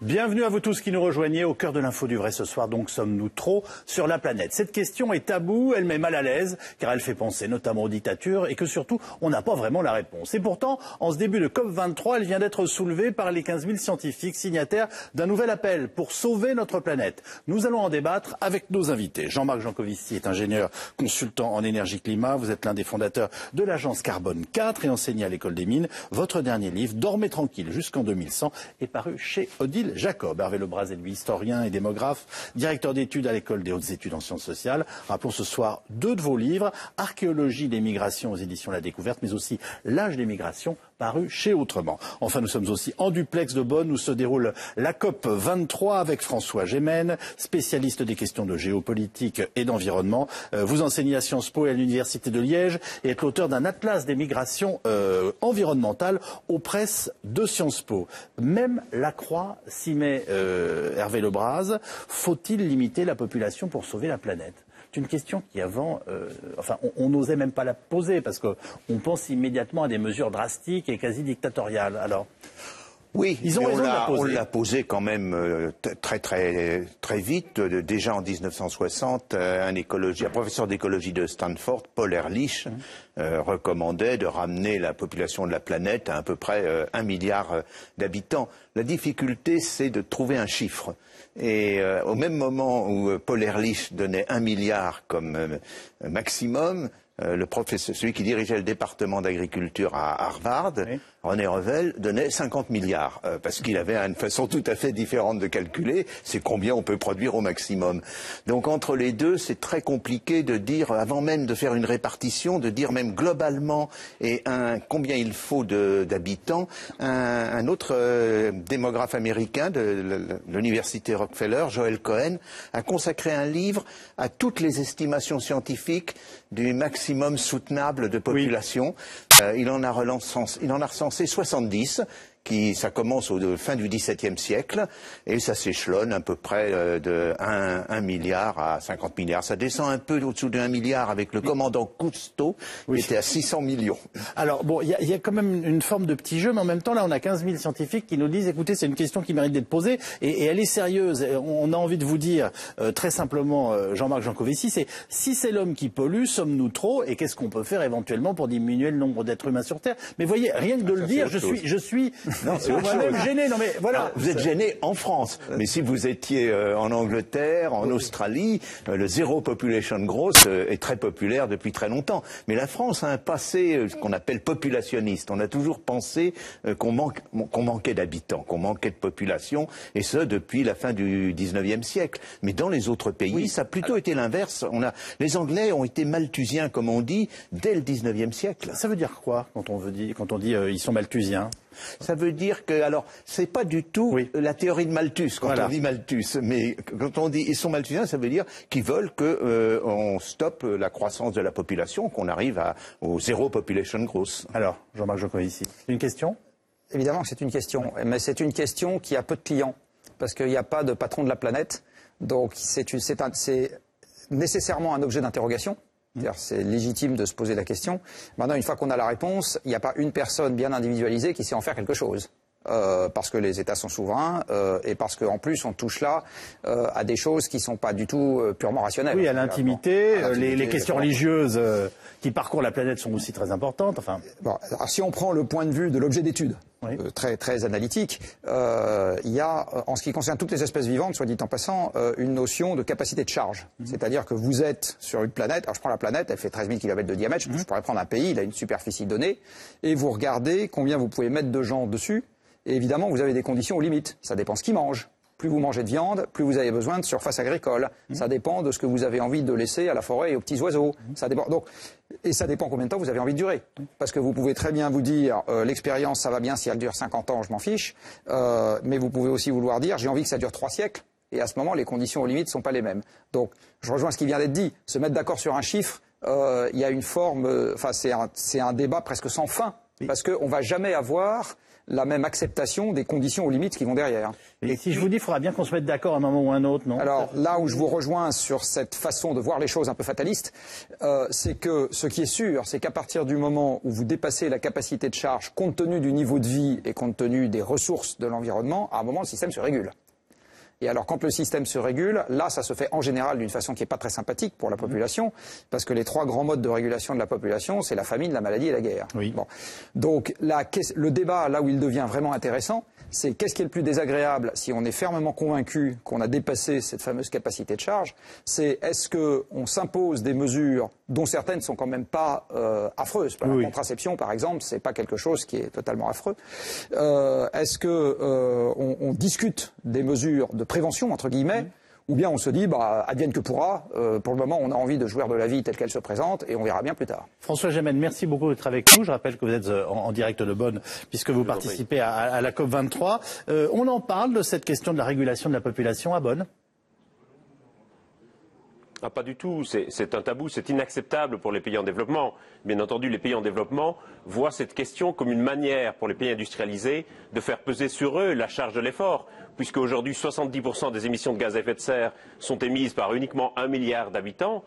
Bienvenue à vous tous qui nous rejoignez au cœur de l'info du vrai ce soir. Donc sommes-nous trop sur la planète? Cette question est taboue, elle met mal à l'aise car elle fait penser notamment aux dictatures et que surtout on n'a pas vraiment la réponse. Et pourtant, en ce début de COP23, elle vient d'être soulevée par les 15 000 scientifiques signataires d'un nouvel appel pour sauver notre planète. Nous allons en débattre avec nos invités. Jean-Marc Jancovici est ingénieur consultant en énergie-climat. Vous êtes l'un des fondateurs de l'agence Carbone 4 et enseigné à l'école des mines. Votre dernier livre, Dormez tranquille jusqu'en 2100, est paru chez Odile Jacob. Hervé Lebras est lui historien et démographe, directeur d'études à l'école des hautes études en sciences sociales. Rappelons ce soir deux de vos livres, Archéologie des migrations aux éditions La Découverte, mais aussi L'âge des migrations, paru chez Autrement. Enfin, nous sommes aussi en duplex de Bonn où se déroule la COP 23 avec François Gémen, spécialiste des questions de géopolitique et d'environnement. Vous enseignez à Sciences Po et à l'Université de Liège et êtes l'auteur d'un atlas des migrations environnementales aux presses de Sciences Po. Même la Croix s'y met, Hervé Lebras. Faut-il limiter la population pour sauver la planète? C'est une question qui avant, on n'osait même pas la poser parce qu'on pense immédiatement à des mesures drastiques et quasi dictatoriales. Alors, oui, ils ont raison de la poser. On l'a posé quand même très vite. Déjà en 1960, un professeur d'écologie de Stanford, Paul Ehrlich, recommandait de ramener la population de la planète à peu près 1 milliard d'habitants. La difficulté, c'est de trouver un chiffre. Et au même moment où Paul Ehrlich donnait 1 milliard comme maximum, celui qui dirigeait le département d'agriculture à Harvard, oui, René Revelle, donnait 50 milliards, parce qu'il avait une façon tout à fait différente de calculer, c'est combien on peut produire au maximum. Donc entre les deux, c'est très compliqué de dire, avant même de faire une répartition, de dire même globalement combien il faut d'habitants. Un autre démographe américain de l'université Rockefeller, Joel Cohen, a consacré un livre à toutes les estimations scientifiques du maximum soutenable de population. Oui. Il en a recensé 70. Ça commence fin du XVIIe siècle et ça s'échelonne à peu près de 1 milliard à 50 milliards. Ça descend un peu au-dessous de 1 milliard avec le commandant Cousteau, qui était à 600 millions. Alors bon, il y a quand même une forme de petit jeu, mais en même temps, là, on a 15 000 scientifiques qui nous disent, écoutez, c'est une question qui mérite d'être posée et elle est sérieuse. On a envie de vous dire très simplement, Jean-Marc Jancovici, si c'est l'homme qui pollue, sommes-nous trop et qu'est-ce qu'on peut faire éventuellement pour diminuer le nombre d'êtres humains sur Terre? Mais voyez, rien que de le dire, je suis non, c'est moi-même gêné. Non mais voilà. Alors, vous êtes gêné en France, mais si vous étiez en Angleterre, en Australie, le Zero Population Growth est très populaire depuis très longtemps. Mais la France a un passé qu'on appelle populationniste. On a toujours pensé qu'on manquait d'habitants, qu'on manquait de population, et ce depuis la fin du 19e siècle. Mais dans les autres pays, oui, ça a plutôt été l'inverse. Les Anglais ont été malthusiens, comme on dit, dès le 19e siècle. Ça veut dire quoi quand on dit ils sont malthusiens? Ça veut dire que, alors, c'est pas du tout la théorie de Malthus quand on dit Malthus, mais quand on dit ils sont malthusiens, ça veut dire qu'ils veulent que on stoppe la croissance de la population, qu'on arrive au zéro population growth. Alors, Jean-Marc Jancovici, une question? Évidemment que c'est une question, mais c'est une question qui a peu de clients, parce qu'il n'y a pas de patron de la planète, donc c'est nécessairement un objet d'interrogation. C'est légitime de se poser la question. Maintenant, une fois qu'on a la réponse, il n'y a pas une personne bien individualisée qui sait en faire quelque chose. Parce que les États sont souverains et parce qu'en plus on touche là à des choses qui ne sont pas du tout purement rationnelles. Oui, à l'intimité. Les questions religieuses qui parcourent la planète sont aussi très importantes. Enfin. Bon, alors, si on prend le point de vue de l'objet d'étude, oui, très analytique, il y a, en ce qui concerne toutes les espèces vivantes, soit dit en passant, une notion de capacité de charge. C'est-à-dire que vous êtes sur une planète, alors je prends la planète, elle fait 13 000 km de diamètre, je pourrais prendre un pays, il a une superficie donnée, et vous regardez combien vous pouvez mettre de gens dessus. Et évidemment, vous avez des conditions aux limites. Ça dépend ce qu'ils mangent. Plus vous mangez de viande, plus vous avez besoin de surface agricole. Ça dépend de ce que vous avez envie de laisser à la forêt et aux petits oiseaux. Ça dépend. Donc, et ça dépend combien de temps vous avez envie de durer. Parce que vous pouvez très bien vous dire, l'expérience, ça va bien si elle dure 50 ans, je m'en fiche. Mais vous pouvez aussi vouloir dire, j'ai envie que ça dure 3 siècles. Et à ce moment, les conditions aux limites ne sont pas les mêmes. Donc, je rejoins ce qui vient d'être dit. Se mettre d'accord sur un chiffre, il y a une forme, c'est un débat presque sans fin Parce qu'on ne va jamais avoir la même acceptation des conditions aux limites qui vont derrière. Et si je vous dis, il faudra bien qu'on se mette d'accord à un moment ou à un autre, non? Alors là où je vous rejoins sur cette façon de voir les choses un peu fataliste, c'est que ce qui est sûr, c'est qu'à partir du moment où vous dépassez la capacité de charge, compte tenu du niveau de vie et compte tenu des ressources de l'environnement, à un moment le système se régule. Et alors, quand le système se régule, là, ça se fait en général d'une façon qui n'est pas très sympathique pour la population, parce que les trois grands modes de régulation de la population, c'est la famine, la maladie et la guerre. Oui. Bon. Donc, le débat, là où il devient vraiment intéressant, c'est qu'est-ce qui est le plus désagréable si on est fermement convaincu qu'on a dépassé cette fameuse capacité de charge, c'est est-ce qu'on s'impose des mesures dont certaines sont quand même pas affreuses. La contraception, par exemple, c'est pas quelque chose qui est totalement affreux. Est-ce que on discute des mesures de prévention, entre guillemets, ou bien on se dit, advienne que pourra, pour le moment on a envie de jouir de la vie telle qu'elle se présente, et on verra bien plus tard. François Gemène, merci beaucoup d'être avec nous. Je rappelle que vous êtes en direct de Bonn, puisque vous participez à la COP23. On en parle de cette question de la régulation de la population à Bonn? Ah, pas du tout, c'est un tabou, c'est inacceptable pour les pays en développement. Bien entendu, les pays en développement voient cette question comme une manière pour les pays industrialisés de faire peser sur eux la charge de l'effort, puisque aujourd'hui 70% des émissions de gaz à effet de serre sont émises par uniquement 1 milliard d'habitants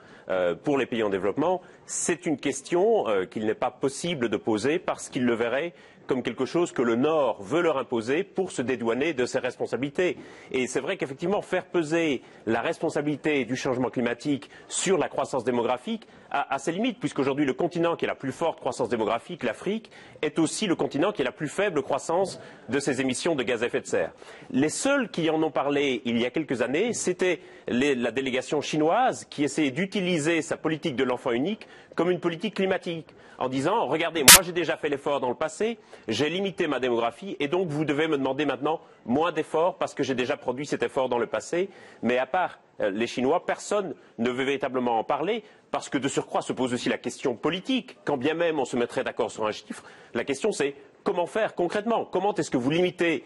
pour les pays en développement. C'est une question qu'il n'est pas possible de poser parce qu'ils le verraient comme quelque chose que le Nord veut leur imposer pour se dédouaner de ses responsabilités. Et c'est vrai qu'effectivement, faire peser la responsabilité du changement climatique sur la croissance démographique a ses limites, puisqu'aujourd'hui le continent qui a la plus forte croissance démographique, l'Afrique, est aussi le continent qui a la plus faible croissance de ses émissions de gaz à effet de serre. Les seuls qui en ont parlé il y a quelques années, c'était la délégation chinoise qui essayait d'utiliser sa politique de l'enfant unique comme une politique climatique, en disant « Regardez, moi j'ai déjà fait l'effort dans le passé, j'ai limité ma démographie et donc vous devez me demander maintenant moins d'efforts parce que j'ai déjà produit cet effort dans le passé. » Mais à part les Chinois, personne ne veut véritablement en parler parce que de surcroît se pose aussi la question politique. Quand bien même on se mettrait d'accord sur un chiffre, la question c'est comment faire concrètement? Comment est-ce que vous limitez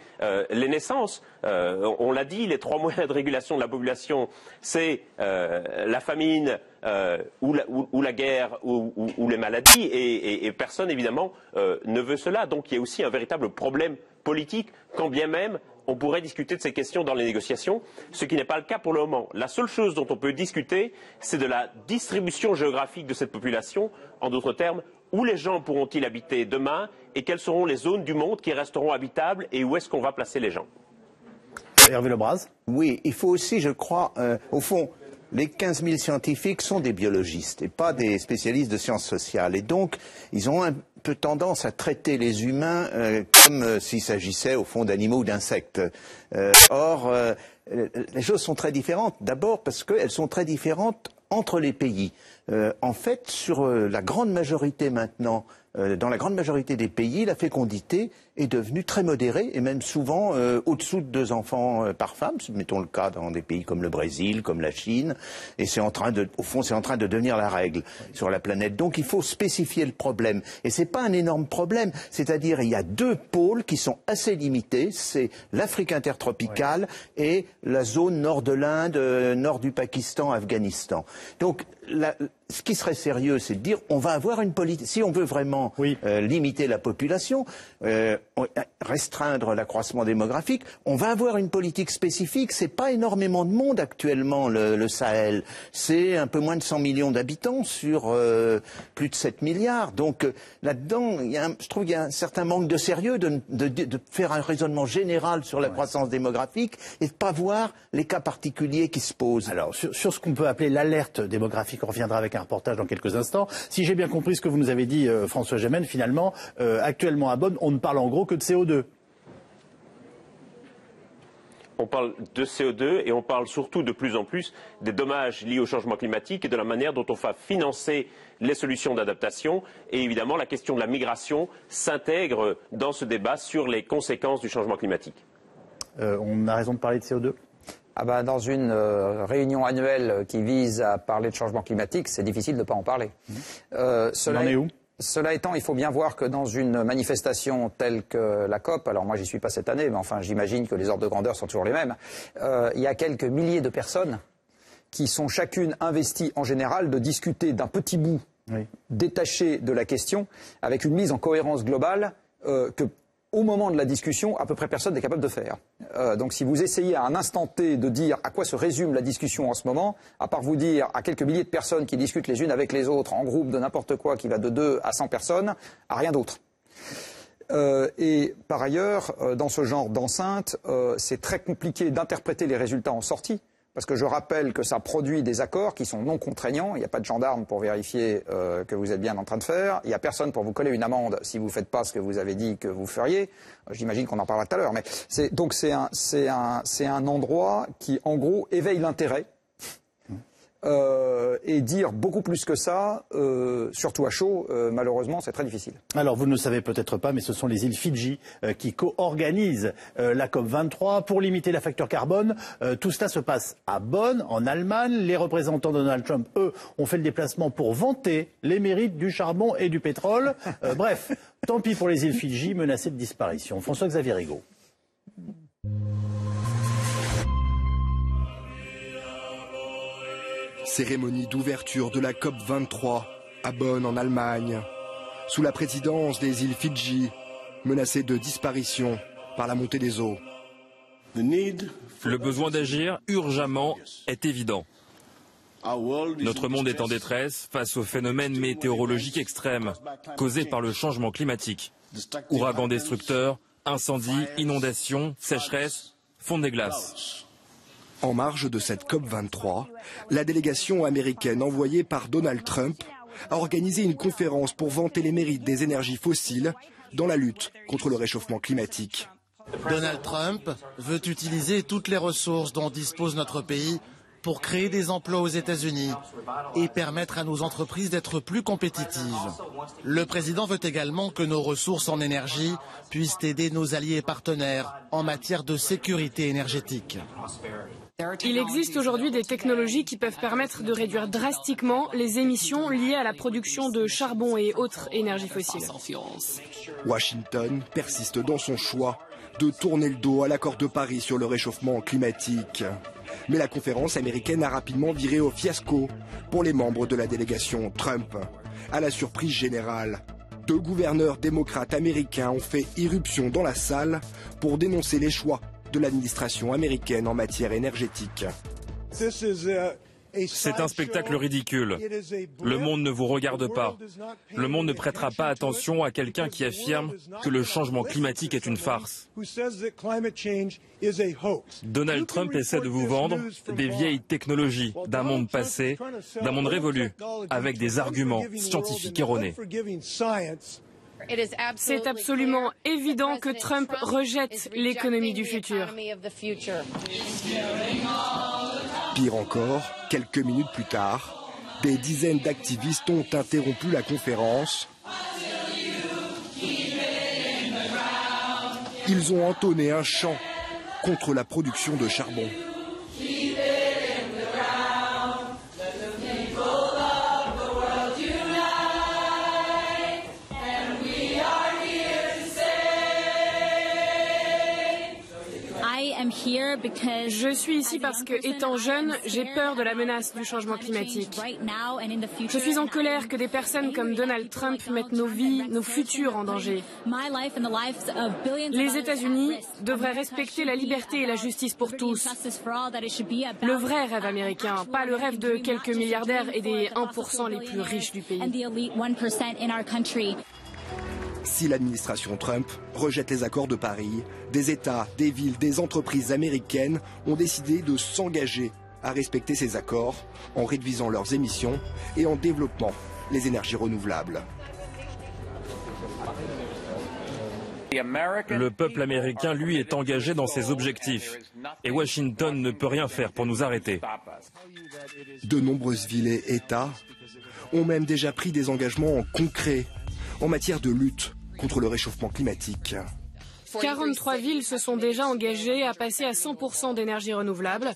les naissances? On l'a dit, les trois moyens de régulation de la population, c'est la famine ou la guerre ou les maladies, et personne évidemment ne veut cela. Donc il y a aussi un véritable problème politique, quand bien même on pourrait discuter de ces questions dans les négociations, ce qui n'est pas le cas pour le moment. La seule chose dont on peut discuter, c'est de la distribution géographique de cette population, en d'autres termes, où les gens pourront-ils habiter demain et quelles seront les zones du monde qui resteront habitables et où est-ce qu'on va placer les gens. Hervé Lebras. Oui, il faut aussi, je crois, au fond, les 15 000 scientifiques sont des biologistes et pas des spécialistes de sciences sociales. Et donc, ils ont un peu tendance à traiter les humains comme s'il s'agissait, au fond, d'animaux ou d'insectes. Or, les choses sont très différentes. D'abord parce qu'elles sont très différentes entre les pays. En fait, sur la grande majorité maintenant, dans la grande majorité des pays, la fécondité est devenue très modérée et même souvent au-dessous de 2 enfants par femme. Mettons le cas dans des pays comme le Brésil, comme la Chine, et c'est en train de, au fond, c'est en train de devenir la règle sur la planète. Donc il faut spécifier le problème. Et c'est pas un énorme problème. C'est-à-dire il y a 2 pôles qui sont assez limités. C'est l'Afrique intertropicale et la zone nord de l'Inde, nord du Pakistan, Afghanistan. Donc ce qui serait sérieux, c'est de dire on va avoir une politique. Si on veut vraiment limiter la population, restreindre l'accroissement démographique, on va avoir une politique spécifique. C'est pas énormément de monde actuellement le Sahel. C'est un peu moins de 100 millions d'habitants sur plus de 7 milliards. Donc là-dedans, je trouve qu'il y a un certain manque de sérieux de faire un raisonnement général sur la croissance démographique et de pas voir les cas particuliers qui se posent. Alors sur ce qu'on peut appeler l'alerte démographique, on reviendra avec un reportage dans quelques instants. Si j'ai bien compris ce que vous nous avez dit, François Gemène, finalement, actuellement à Bonn, on ne parle en gros que de CO2. On parle de CO2 et on parle surtout de plus en plus des dommages liés au changement climatique et de la manière dont on va financer les solutions d'adaptation. Et évidemment, la question de la migration s'intègre dans ce débat sur les conséquences du changement climatique. On a raison de parler de CO2 ? Dans une réunion annuelle qui vise à parler de changement climatique, c'est difficile de ne pas en parler. On en est où ? Cela étant, il faut bien voir que dans une manifestation telle que la COP, alors moi j'y suis pas cette année, mais enfin j'imagine que les ordres de grandeur sont toujours les mêmes, il y a quelques milliers de personnes qui sont chacune investies en général de discuter d'un petit bout détaché de la question, avec une mise en cohérence globale que, au moment de la discussion, à peu près personne n'est capable de faire. Donc si vous essayez à un instant T de dire à quoi se résume la discussion en ce moment, à part vous dire à quelques milliers de personnes qui discutent les unes avec les autres en groupe de n'importe quoi qui va de 2 à 100 personnes, à rien d'autre. Et par ailleurs, dans ce genre d'enceinte, c'est très compliqué d'interpréter les résultats en sortie. Parce que je rappelle que ça produit des accords qui sont non contraignants. Il n'y a pas de gendarme pour vérifier que vous êtes bien en train de faire. Il n'y a personne pour vous coller une amende si vous ne faites pas ce que vous avez dit que vous feriez. J'imagine qu'on en parlera tout à l'heure. Mais donc c'est un endroit qui, en gros, éveille l'intérêt. Et dire beaucoup plus que ça, surtout à chaud, malheureusement, c'est très difficile. Alors, vous ne le savez peut-être pas, mais ce sont les îles Fidji qui co-organisent la COP23 pour limiter la facture carbone. Tout cela se passe à Bonn, en Allemagne. Les représentants de Donald Trump, eux, ont fait le déplacement pour vanter les mérites du charbon et du pétrole. Bref, tant pis pour les îles Fidji menacées de disparition. François-Xavier Rigaud. Cérémonie d'ouverture de la COP23 à Bonn en Allemagne, sous la présidence des îles Fidji, menacées de disparition par la montée des eaux. Le besoin d'agir urgemment est évident. Notre monde est en détresse face aux phénomènes météorologiques extrêmes causés par le changement climatique. Ouragans destructeurs, incendies, inondations, sécheresses, fonte des glaces. En marge de cette COP23, la délégation américaine envoyée par Donald Trump a organisé une conférence pour vanter les mérites des énergies fossiles dans la lutte contre le réchauffement climatique. Donald Trump veut utiliser toutes les ressources dont dispose notre pays pour créer des emplois aux États-Unis et permettre à nos entreprises d'être plus compétitives. Le président veut également que nos ressources en énergie puissent aider nos alliés et partenaires en matière de sécurité énergétique. Il existe aujourd'hui des technologies qui peuvent permettre de réduire drastiquement les émissions liées à la production de charbon et autres énergies fossiles. Washington persiste dans son choix de tourner le dos à l'accord de Paris sur le réchauffement climatique. Mais la conférence américaine a rapidement viré au fiasco pour les membres de la délégation Trump. À la surprise générale, 2 gouverneurs démocrates américains ont fait irruption dans la salle pour dénoncer les choix de l'administration américaine en matière énergétique. C'est un spectacle ridicule. Le monde ne vous regarde pas. Le monde ne prêtera pas attention à quelqu'un qui affirme que le changement climatique est une farce. Donald Trump essaie de vous vendre des vieilles technologies d'un monde passé, d'un monde révolu, avec des arguments scientifiques erronés. C'est absolument évident que Trump rejette l'économie du futur. Pire encore, quelques minutes plus tard, des dizaines d'activistes ont interrompu la conférence. Ils ont entonné un chant contre la production de charbon. Je suis ici parce que, étant jeune, j'ai peur de la menace du changement climatique. Je suis en colère que des personnes comme Donald Trump mettent nos vies, nos futurs en danger. Les États-Unis devraient respecter la liberté et la justice pour tous. Le vrai rêve américain, pas le rêve de quelques milliardaires et des 1% les plus riches du pays. Si l'administration Trump rejette les accords de Paris, des États, des villes, des entreprises américaines ont décidé de s'engager à respecter ces accords en réduisant leurs émissions et en développant les énergies renouvelables. Le peuple américain, lui, est engagé dans ses objectifs. Et Washington ne peut rien faire pour nous arrêter. De nombreuses villes et États ont même déjà pris des engagements concrets en matière de lutte contre le réchauffement climatique. 43 villes se sont déjà engagées à passer à 100% d'énergie renouvelable.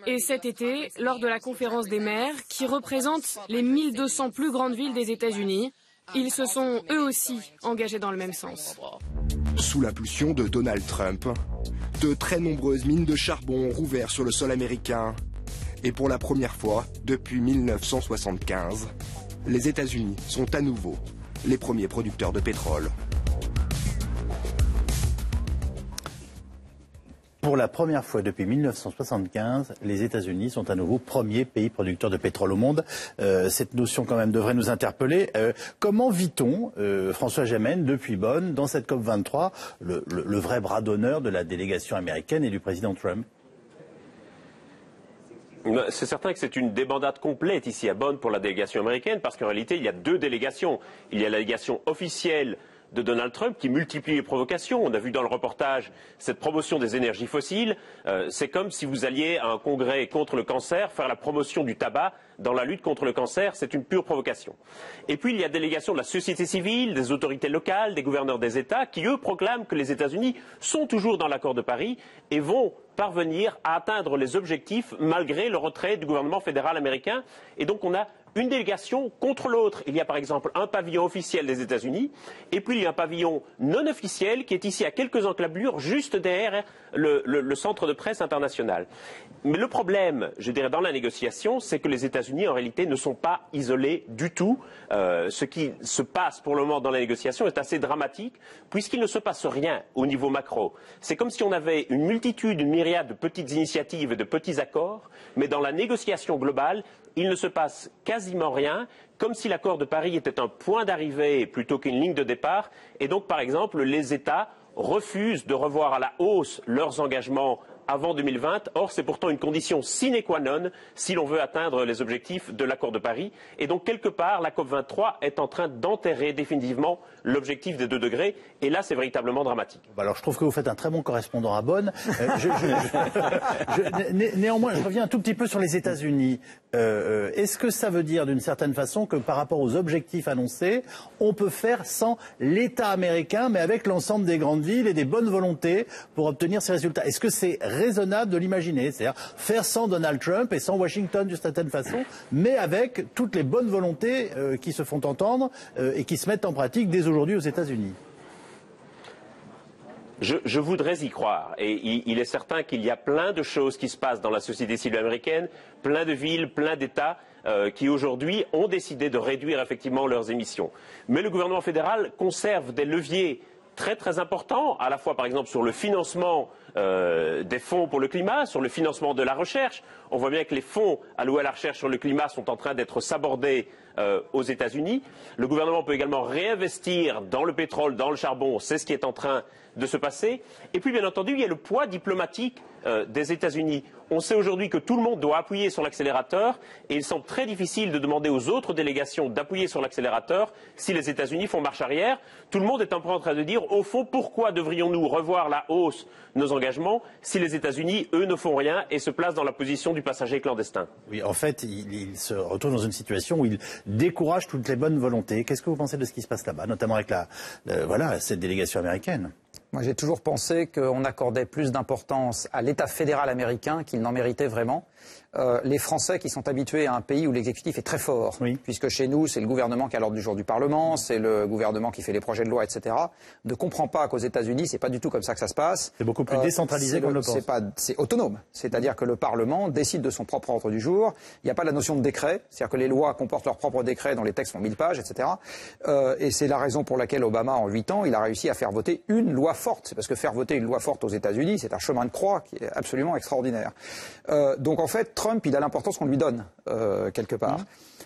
Et cet été, lors de la conférence des maires, qui représente les 1200 plus grandes villes des États-Unis, ils se sont eux aussi engagés dans le même sens. Sous l'impulsion de Donald Trump, de très nombreuses mines de charbon ont rouvert sur le sol américain. Et pour la première fois depuis 1975, les États-Unis sont à nouveau les premiers producteurs de pétrole. Pour la première fois depuis 1975, les États-Unis sont à nouveau premier pays producteur de pétrole au monde. Cette notion quand même devrait nous interpeller. Comment vit-on, François Gemène, depuis Bonn, dans cette COP23, le vrai bras d'honneur de la délégation américaine et du président Trump ? C'est certain que c'est une débandade complète ici à Bonn pour la délégation américaine, parce qu'en réalité, il y a deux délégations. Il y a la délégation officielle de Donald Trump qui multiplie les provocations. On a vu dans le reportage cette promotion des énergies fossiles. C'est comme si vous alliez à un congrès contre le cancer faire la promotion du tabac dans la lutte contre le cancer. C'est une pure provocation. Et puis il y a délégation de la société civile, des autorités locales, des gouverneurs des États qui, eux, proclament que les États-Unis sont toujours dans l'accord de Paris et vont parvenir à atteindre les objectifs malgré le retrait du gouvernement fédéral américain. Et donc on a une délégation contre l'autre. Il y a par exemple un pavillon officiel des États-Unis et puis il y a un pavillon non officiel qui est ici à quelques encablures juste derrière le centre de presse international. Mais le problème, je dirais, dans la négociation, c'est que les États-Unis en réalité ne sont pas isolés du tout. Ce qui se passe pour le moment dans la négociation est assez dramatique puisqu'il ne se passe rien au niveau macro. C'est comme si on avait une multitude, une myriade de petites initiatives et de petits accords, mais dans la négociation globale, il ne se passe quasiment rien, comme si l'accord de Paris était un point d'arrivée plutôt qu'une ligne de départ. Et donc, par exemple, les États refusent de revoir à la hausse leurs engagements avant 2020. Or, c'est pourtant une condition sine qua non si l'on veut atteindre les objectifs de l'accord de Paris. Et donc, quelque part, la COP23 est en train d'enterrer définitivement l'objectif des 2 degrés. Et là, c'est véritablement dramatique. Alors, je trouve que vous faites un très bon correspondant à Bonn. Néanmoins, je reviens un tout petit peu sur les États-Unis. Est-ce que ça veut dire, d'une certaine façon, que par rapport aux objectifs annoncés, on peut faire sans l'État américain, mais avec l'ensemble des grandes villes et des bonnes volontés pour obtenir ces résultats? Est-ce que c'est raisonnable de l'imaginer, c'est-à-dire faire sans Donald Trump et sans Washington d'une certaine façon, mais avec toutes les bonnes volontés qui se font entendre et qui se mettent en pratique dès aujourd'hui aux États-Unis? Je voudrais y croire. Et il est certain qu'il y a plein de choses qui se passent dans la société civile américaine, plein de villes, plein d'États qui aujourd'hui ont décidé de réduire effectivement leurs émissions. Mais le gouvernement fédéral conserve des leviers très très importants, à la fois par exemple sur le financement des fonds pour le climat, sur le financement de la recherche. On voit bien que les fonds alloués à la recherche sur le climat sont en train d'être sabordés aux États-Unis. Le gouvernement peut également réinvestir dans le pétrole, dans le charbon, c'est ce qui est en train de se passer. Et puis bien entendu, il y a le poids diplomatique des États-Unis. On sait aujourd'hui que tout le monde doit appuyer sur l'accélérateur et il semble très difficile de demander aux autres délégations d'appuyer sur l'accélérateur si les États-Unis font marche arrière. Tout le monde est un peu en train de dire, au fond, pourquoi devrions-nous revoir la hausse de nos engagements si les États-Unis, eux, ne font rien et se placent dans la position du passager clandestin? Oui, en fait, il se retrouve dans une situation où il décourage toutes les bonnes volontés. Qu'est-ce que vous pensez de ce qui se passe là-bas, notamment avec cette délégation américaine? Moi, j'ai toujours pensé qu'on accordait plus d'importance à l'État fédéral américain qu'il n'en méritait vraiment. Les Français qui sont habitués à un pays où l'exécutif est très fort, oui, puisque chez nous, c'est le gouvernement qui a l'ordre du jour du Parlement, c'est le gouvernement qui fait les projets de loi, etc., ne comprend pas qu'aux États-Unis, c'est pas du tout comme ça que ça se passe. C'est beaucoup plus décentralisé qu'on le pense. C'est autonome, c'est-à-dire que le Parlement décide de son propre ordre du jour. Il n'y a pas la notion de décret, c'est-à-dire que les lois comportent leurs propres décrets dont les textes font 1000 pages, etc. Et c'est la raison pour laquelle Obama, en 8 ans, il a réussi à faire voter une loi forte. C'est parce que faire voter une loi forte aux États-Unis, c'est un chemin de croix qui est absolument extraordinaire. Donc en fait, Trump, il a l'importance qu'on lui donne, quelque part.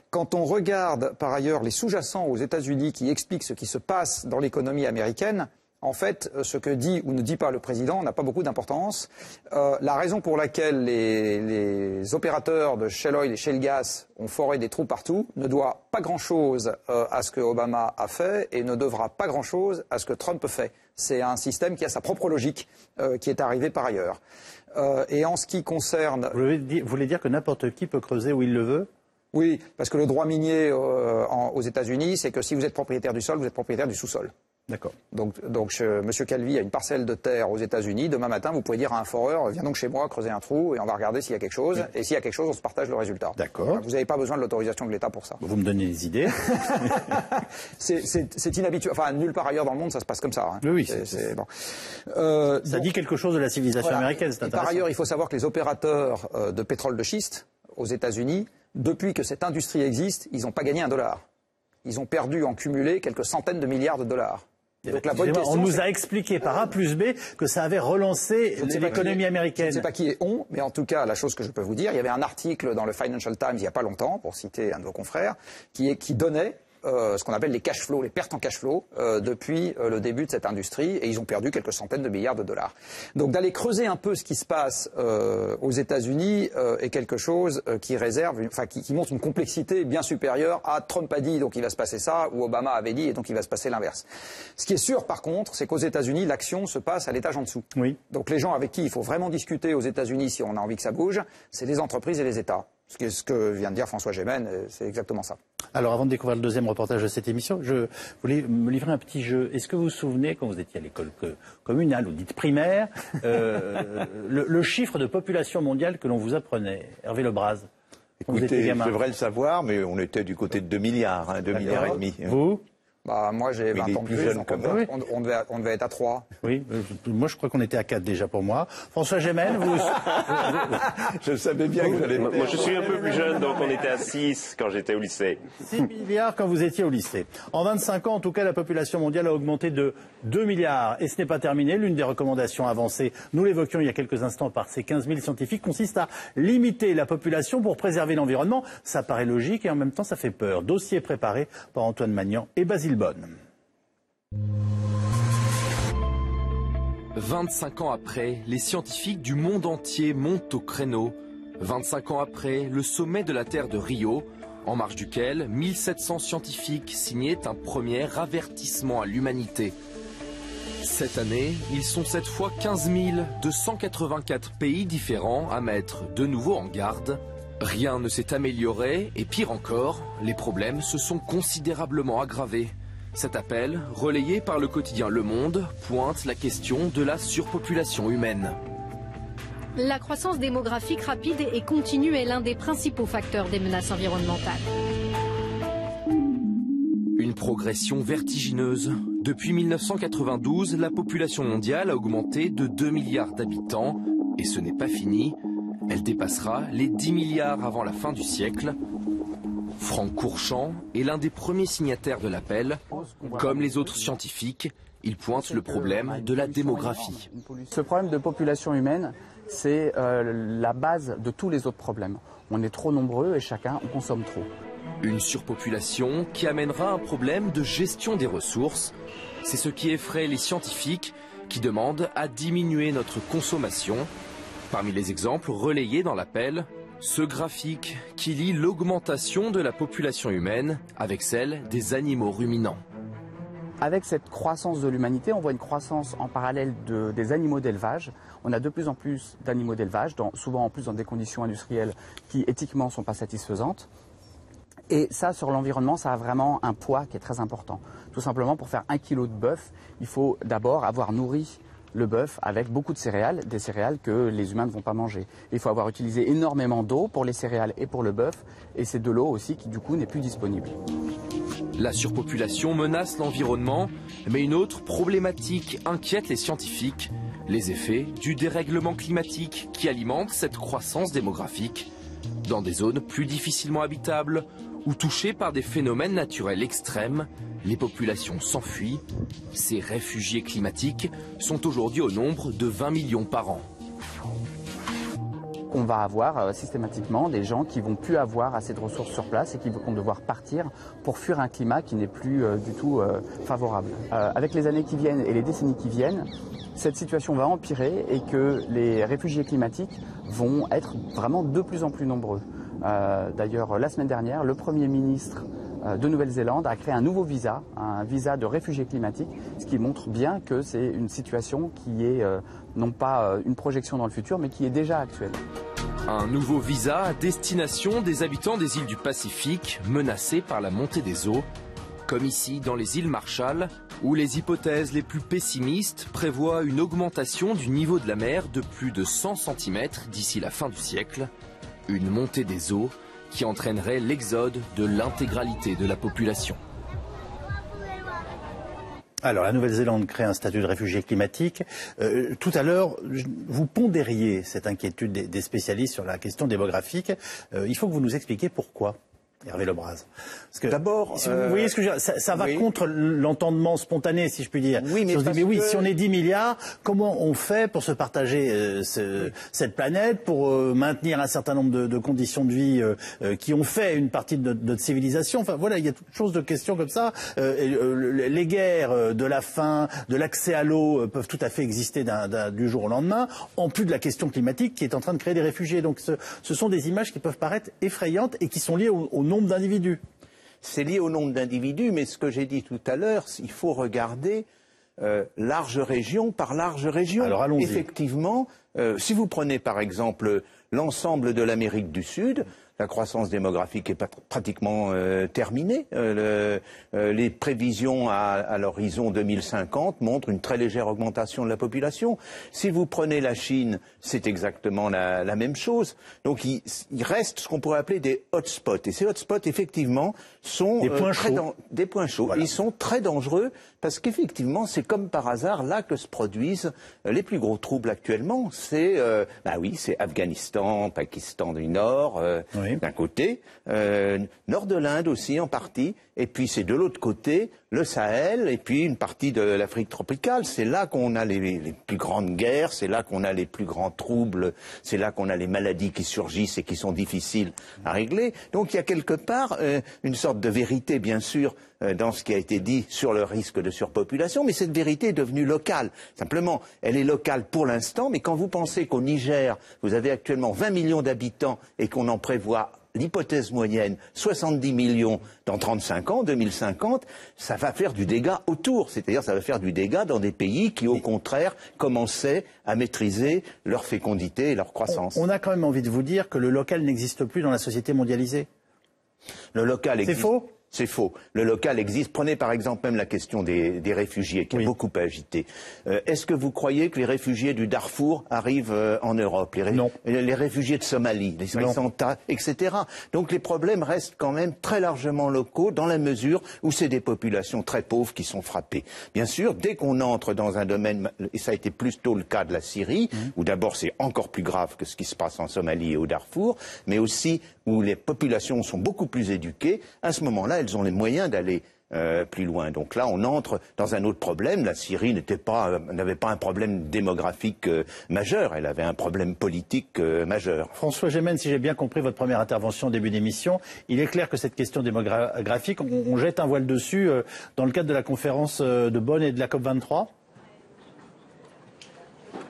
Quand on regarde, par ailleurs, les sous-jacents aux États-Unis qui expliquent ce qui se passe dans l'économie américaine, en fait, ce que dit ou ne dit pas le président n'a pas beaucoup d'importance. La raison pour laquelle les opérateurs de Shell Oil et Shell Gas ont foré des trous partout ne doit pas grand-chose à ce que Obama a fait et ne devra pas grand-chose à ce que Trump fait. C'est un système qui a sa propre logique, qui est arrivé par ailleurs. Et en ce qui concerne... Vous voulez dire que n'importe qui peut creuser où il le veut ? Oui, parce que le droit minier aux États-Unis, c'est que si vous êtes propriétaire du sol, vous êtes propriétaire du sous-sol. D'accord. Donc Monsieur Calvi a une parcelle de terre aux États-Unis. Demain matin, vous pouvez dire à un foreur, viens donc chez moi creuser un trou et on va regarder s'il y a quelque chose. Oui. Et s'il y a quelque chose, on se partage le résultat. D'accord. Vous n'avez pas besoin de l'autorisation de l'État pour ça. Vous me donnez des idées. C'est inhabituel. Enfin, nulle part ailleurs dans le monde, ça se passe comme ça. Hein. Oui. Bon. Ça dit quelque chose de la civilisation américaine. C'est intéressant. Par ailleurs, il faut savoir que les opérateurs de pétrole de schiste aux États-Unis depuis que cette industrie existe, ils n'ont pas gagné $1. Ils ont perdu en cumulé quelques centaines de milliards de dollars. Donc la bonne question, on nous a expliqué par A plus B que ça avait relancé l'économie américaine. Je ne sais pas qui est on, mais en tout cas, la chose que je peux vous dire, il y avait un article dans le Financial Times il n'y a pas longtemps, pour citer un de vos confrères, qui donnait ce qu'on appelle les cash flows, les pertes en cash flow depuis le début de cette industrie, et ils ont perdu quelques centaines de milliards de dollars. Donc d'aller creuser un peu ce qui se passe aux États-Unis est quelque chose qui montre une complexité bien supérieure à Trump a dit donc il va se passer ça, ou Obama avait dit et donc il va se passer l'inverse. Ce qui est sûr par contre, c'est qu'aux États-Unis l'action se passe à l'étage en dessous. Oui. Donc les gens avec qui il faut vraiment discuter aux États-Unis si on a envie que ça bouge, c'est les entreprises et les États. Ce que vient de dire François Gémen, c'est exactement ça. Alors, avant de découvrir le deuxième reportage de cette émission, je voulais me livrer un petit jeu. Est-ce que vous vous souvenez, quand vous étiez à l'école communale ou dite primaire, le chiffre de population mondiale que l'on vous apprenait, Hervé Lebras? Écoutez, je devrais le savoir, mais on était du côté de 2 milliards, 2 milliards et demi. Vous? Moi j'ai 20 ans de plus, donc on devait être à 3. Oui, moi je crois qu'on était à 4 déjà pour moi. François Gémen, vous... Je savais bien que j'allais... Moi je suis un peu plus jeune, donc on était à 6 quand j'étais au lycée. 6 milliards quand vous étiez au lycée. En 25 ans, en tout cas, la population mondiale a augmenté de 2 milliards. Et ce n'est pas terminé. L'une des recommandations avancées, nous l'évoquions il y a quelques instants par ces 15 000 scientifiques, consiste à limiter la population pour préserver l'environnement. Ça paraît logique et en même temps ça fait peur. Dossier préparé par Antoine Magnan et Basile Bonne. 25 ans après, les scientifiques du monde entier montent au créneau. 25 ans après, le sommet de la Terre de Rio, en marge duquel 1700 scientifiques signaient un premier avertissement à l'humanité. Cette année, ils sont cette fois 15 000 de 184 pays différents à mettre de nouveau en garde. Rien ne s'est amélioré et pire encore, les problèmes se sont considérablement aggravés. Cet appel, relayé par le quotidien Le Monde, pointe la question de la surpopulation humaine. La croissance démographique rapide et continue est l'un des principaux facteurs des menaces environnementales. Une progression vertigineuse. Depuis 1992, la population mondiale a augmenté de 2 milliards d'habitants. Et ce n'est pas fini. Elle dépassera les 10 milliards avant la fin du siècle. Franck Courchamp est l'un des premiers signataires de l'appel. Comme les autres scientifiques, il pointe le problème de la démographie. Ce problème de population humaine, c'est la base de tous les autres problèmes. On est trop nombreux et chacun, on consomme trop. Une surpopulation qui amènera un problème de gestion des ressources. C'est ce qui effraie les scientifiques qui demandent à diminuer notre consommation. Parmi les exemples relayés dans l'appel, ce graphique qui lie l'augmentation de la population humaine avec celle des animaux ruminants. Avec cette croissance de l'humanité, on voit une croissance en parallèle des animaux d'élevage. On a de plus en plus d'animaux d'élevage, souvent en plus dans des conditions industrielles qui éthiquement ne sont pas satisfaisantes. Et ça, sur l'environnement, ça a vraiment un poids qui est très important. Tout simplement, pour faire 1 kilo de bœuf, il faut d'abord avoir nourri le bœuf avec beaucoup de céréales, des céréales que les humains ne vont pas manger. Il faut avoir utilisé énormément d'eau pour les céréales et pour le bœuf, et c'est de l'eau aussi qui du coup n'est plus disponible. La surpopulation menace l'environnement, mais une autre problématique inquiète les scientifiques, les effets du dérèglement climatique qui alimente cette croissance démographique. Dans des zones plus difficilement habitables ou touchées par des phénomènes naturels extrêmes, les populations s'enfuient. Ces réfugiés climatiques sont aujourd'hui au nombre de 20 millions par an. On va avoir systématiquement des gens qui vont plus avoir assez de ressources sur place et qui vont devoir partir pour fuir un climat qui n'est plus du tout favorable. Avec les années qui viennent et les décennies qui viennent, cette situation va empirer et que les réfugiés climatiques vont être vraiment de plus en plus nombreux. D'ailleurs, la semaine dernière, le Premier ministre de Nouvelle-Zélande a créé un nouveau visa, un visa de réfugiés climatiques, ce qui montre bien que c'est une situation qui est non pas une projection dans le futur, mais qui est déjà actuelle. Un nouveau visa à destination des habitants des îles du Pacifique menacées par la montée des eaux, comme ici dans les îles Marshall, où les hypothèses les plus pessimistes prévoient une augmentation du niveau de la mer de plus de 100 cm d'ici la fin du siècle, une montée des eaux qui entraînerait l'exode de l'intégralité de la population. Alors, la Nouvelle-Zélande crée un statut de réfugié climatique. Tout à l'heure, vous pondériez cette inquiétude des spécialistes sur la question démographique. Il faut que vous nous expliquiez pourquoi. Hervé Lebras. D'abord, vous voyez ce que je veux dire, ça va contre l'entendement spontané, si je puis dire. Oui, mais si on est 10 milliards, comment on fait pour se partager cette planète, pour maintenir un certain nombre de conditions de vie qui ont fait une partie de notre civilisation. Enfin voilà, il y a toutes sortes de questions comme ça. Les guerres, de la faim, de l'accès à l'eau peuvent tout à fait exister du jour au lendemain, en plus de la question climatique qui est en train de créer des réfugiés. Donc ce sont des images qui peuvent paraître effrayantes et qui sont liées au nombre d'individus. C'est lié au nombre d'individus, mais ce que j'ai dit tout à l'heure, il faut regarder large région par large région. Alors allons-y. Effectivement, si vous prenez par exemple l'ensemble de l'Amérique du Sud, la croissance démographique est pratiquement terminée. Les prévisions à l'horizon 2050 montrent une très légère augmentation de la population. Si vous prenez la Chine, c'est exactement la même chose. Donc il reste ce qu'on pourrait appeler des hotspots. Et ces hotspots, effectivement, sont des points chauds. Voilà. Ils sont très dangereux parce qu'effectivement, c'est comme par hasard là que se produisent les plus gros troubles actuellement. C'est c'est Afghanistan, Pakistan du Nord. D'un côté, nord de l'Inde aussi en partie, et puis c'est de l'autre côté le Sahel et puis une partie de l'Afrique tropicale. C'est là qu'on a les plus grandes guerres, c'est là qu'on a les plus grands troubles, c'est là qu'on a les maladies qui surgissent et qui sont difficiles à régler. Donc il y a quelque part une sorte de vérité, bien sûr, dans ce qui a été dit sur le risque de surpopulation, mais cette vérité est devenue locale. Simplement, elle est locale pour l'instant, mais quand vous pensez qu'au Niger, vous avez actuellement 20 millions d'habitants et qu'on en prévoit l'hypothèse moyenne, 70 millions dans 35 ans, 2050, ça va faire du dégât autour. C'est-à-dire ça va faire du dégât dans des pays qui, au contraire, commençaient à maîtriser leur fécondité et leur croissance. On a quand même envie de vous dire que le local n'existe plus dans la société mondialisée. Le local existe. C'est faux ? C'est faux. Le local existe. Prenez par exemple même la question des réfugiés qui a beaucoup agité. Est-ce que vous croyez que les réfugiés du Darfour arrivent en Europe? Non. Les réfugiés de Somalie, les Santa, etc. Donc les problèmes restent quand même très largement locaux dans la mesure où c'est des populations très pauvres qui sont frappées. Bien sûr, dès qu'on entre dans un domaine, et ça a été plutôt le cas de la Syrie, où d'abord c'est encore plus grave que ce qui se passe en Somalie et au Darfour, mais aussi où les populations sont beaucoup plus éduquées, à ce moment-là, elles ont les moyens d'aller plus loin. Donc là, on entre dans un autre problème. La Syrie n'avait pas un problème démographique majeur, elle avait un problème politique majeur. François Gémen, si j'ai bien compris votre première intervention au début d'émission, il est clair que cette question démographique, on jette un voile dessus dans le cadre de la conférence de Bonn et de la COP23 ?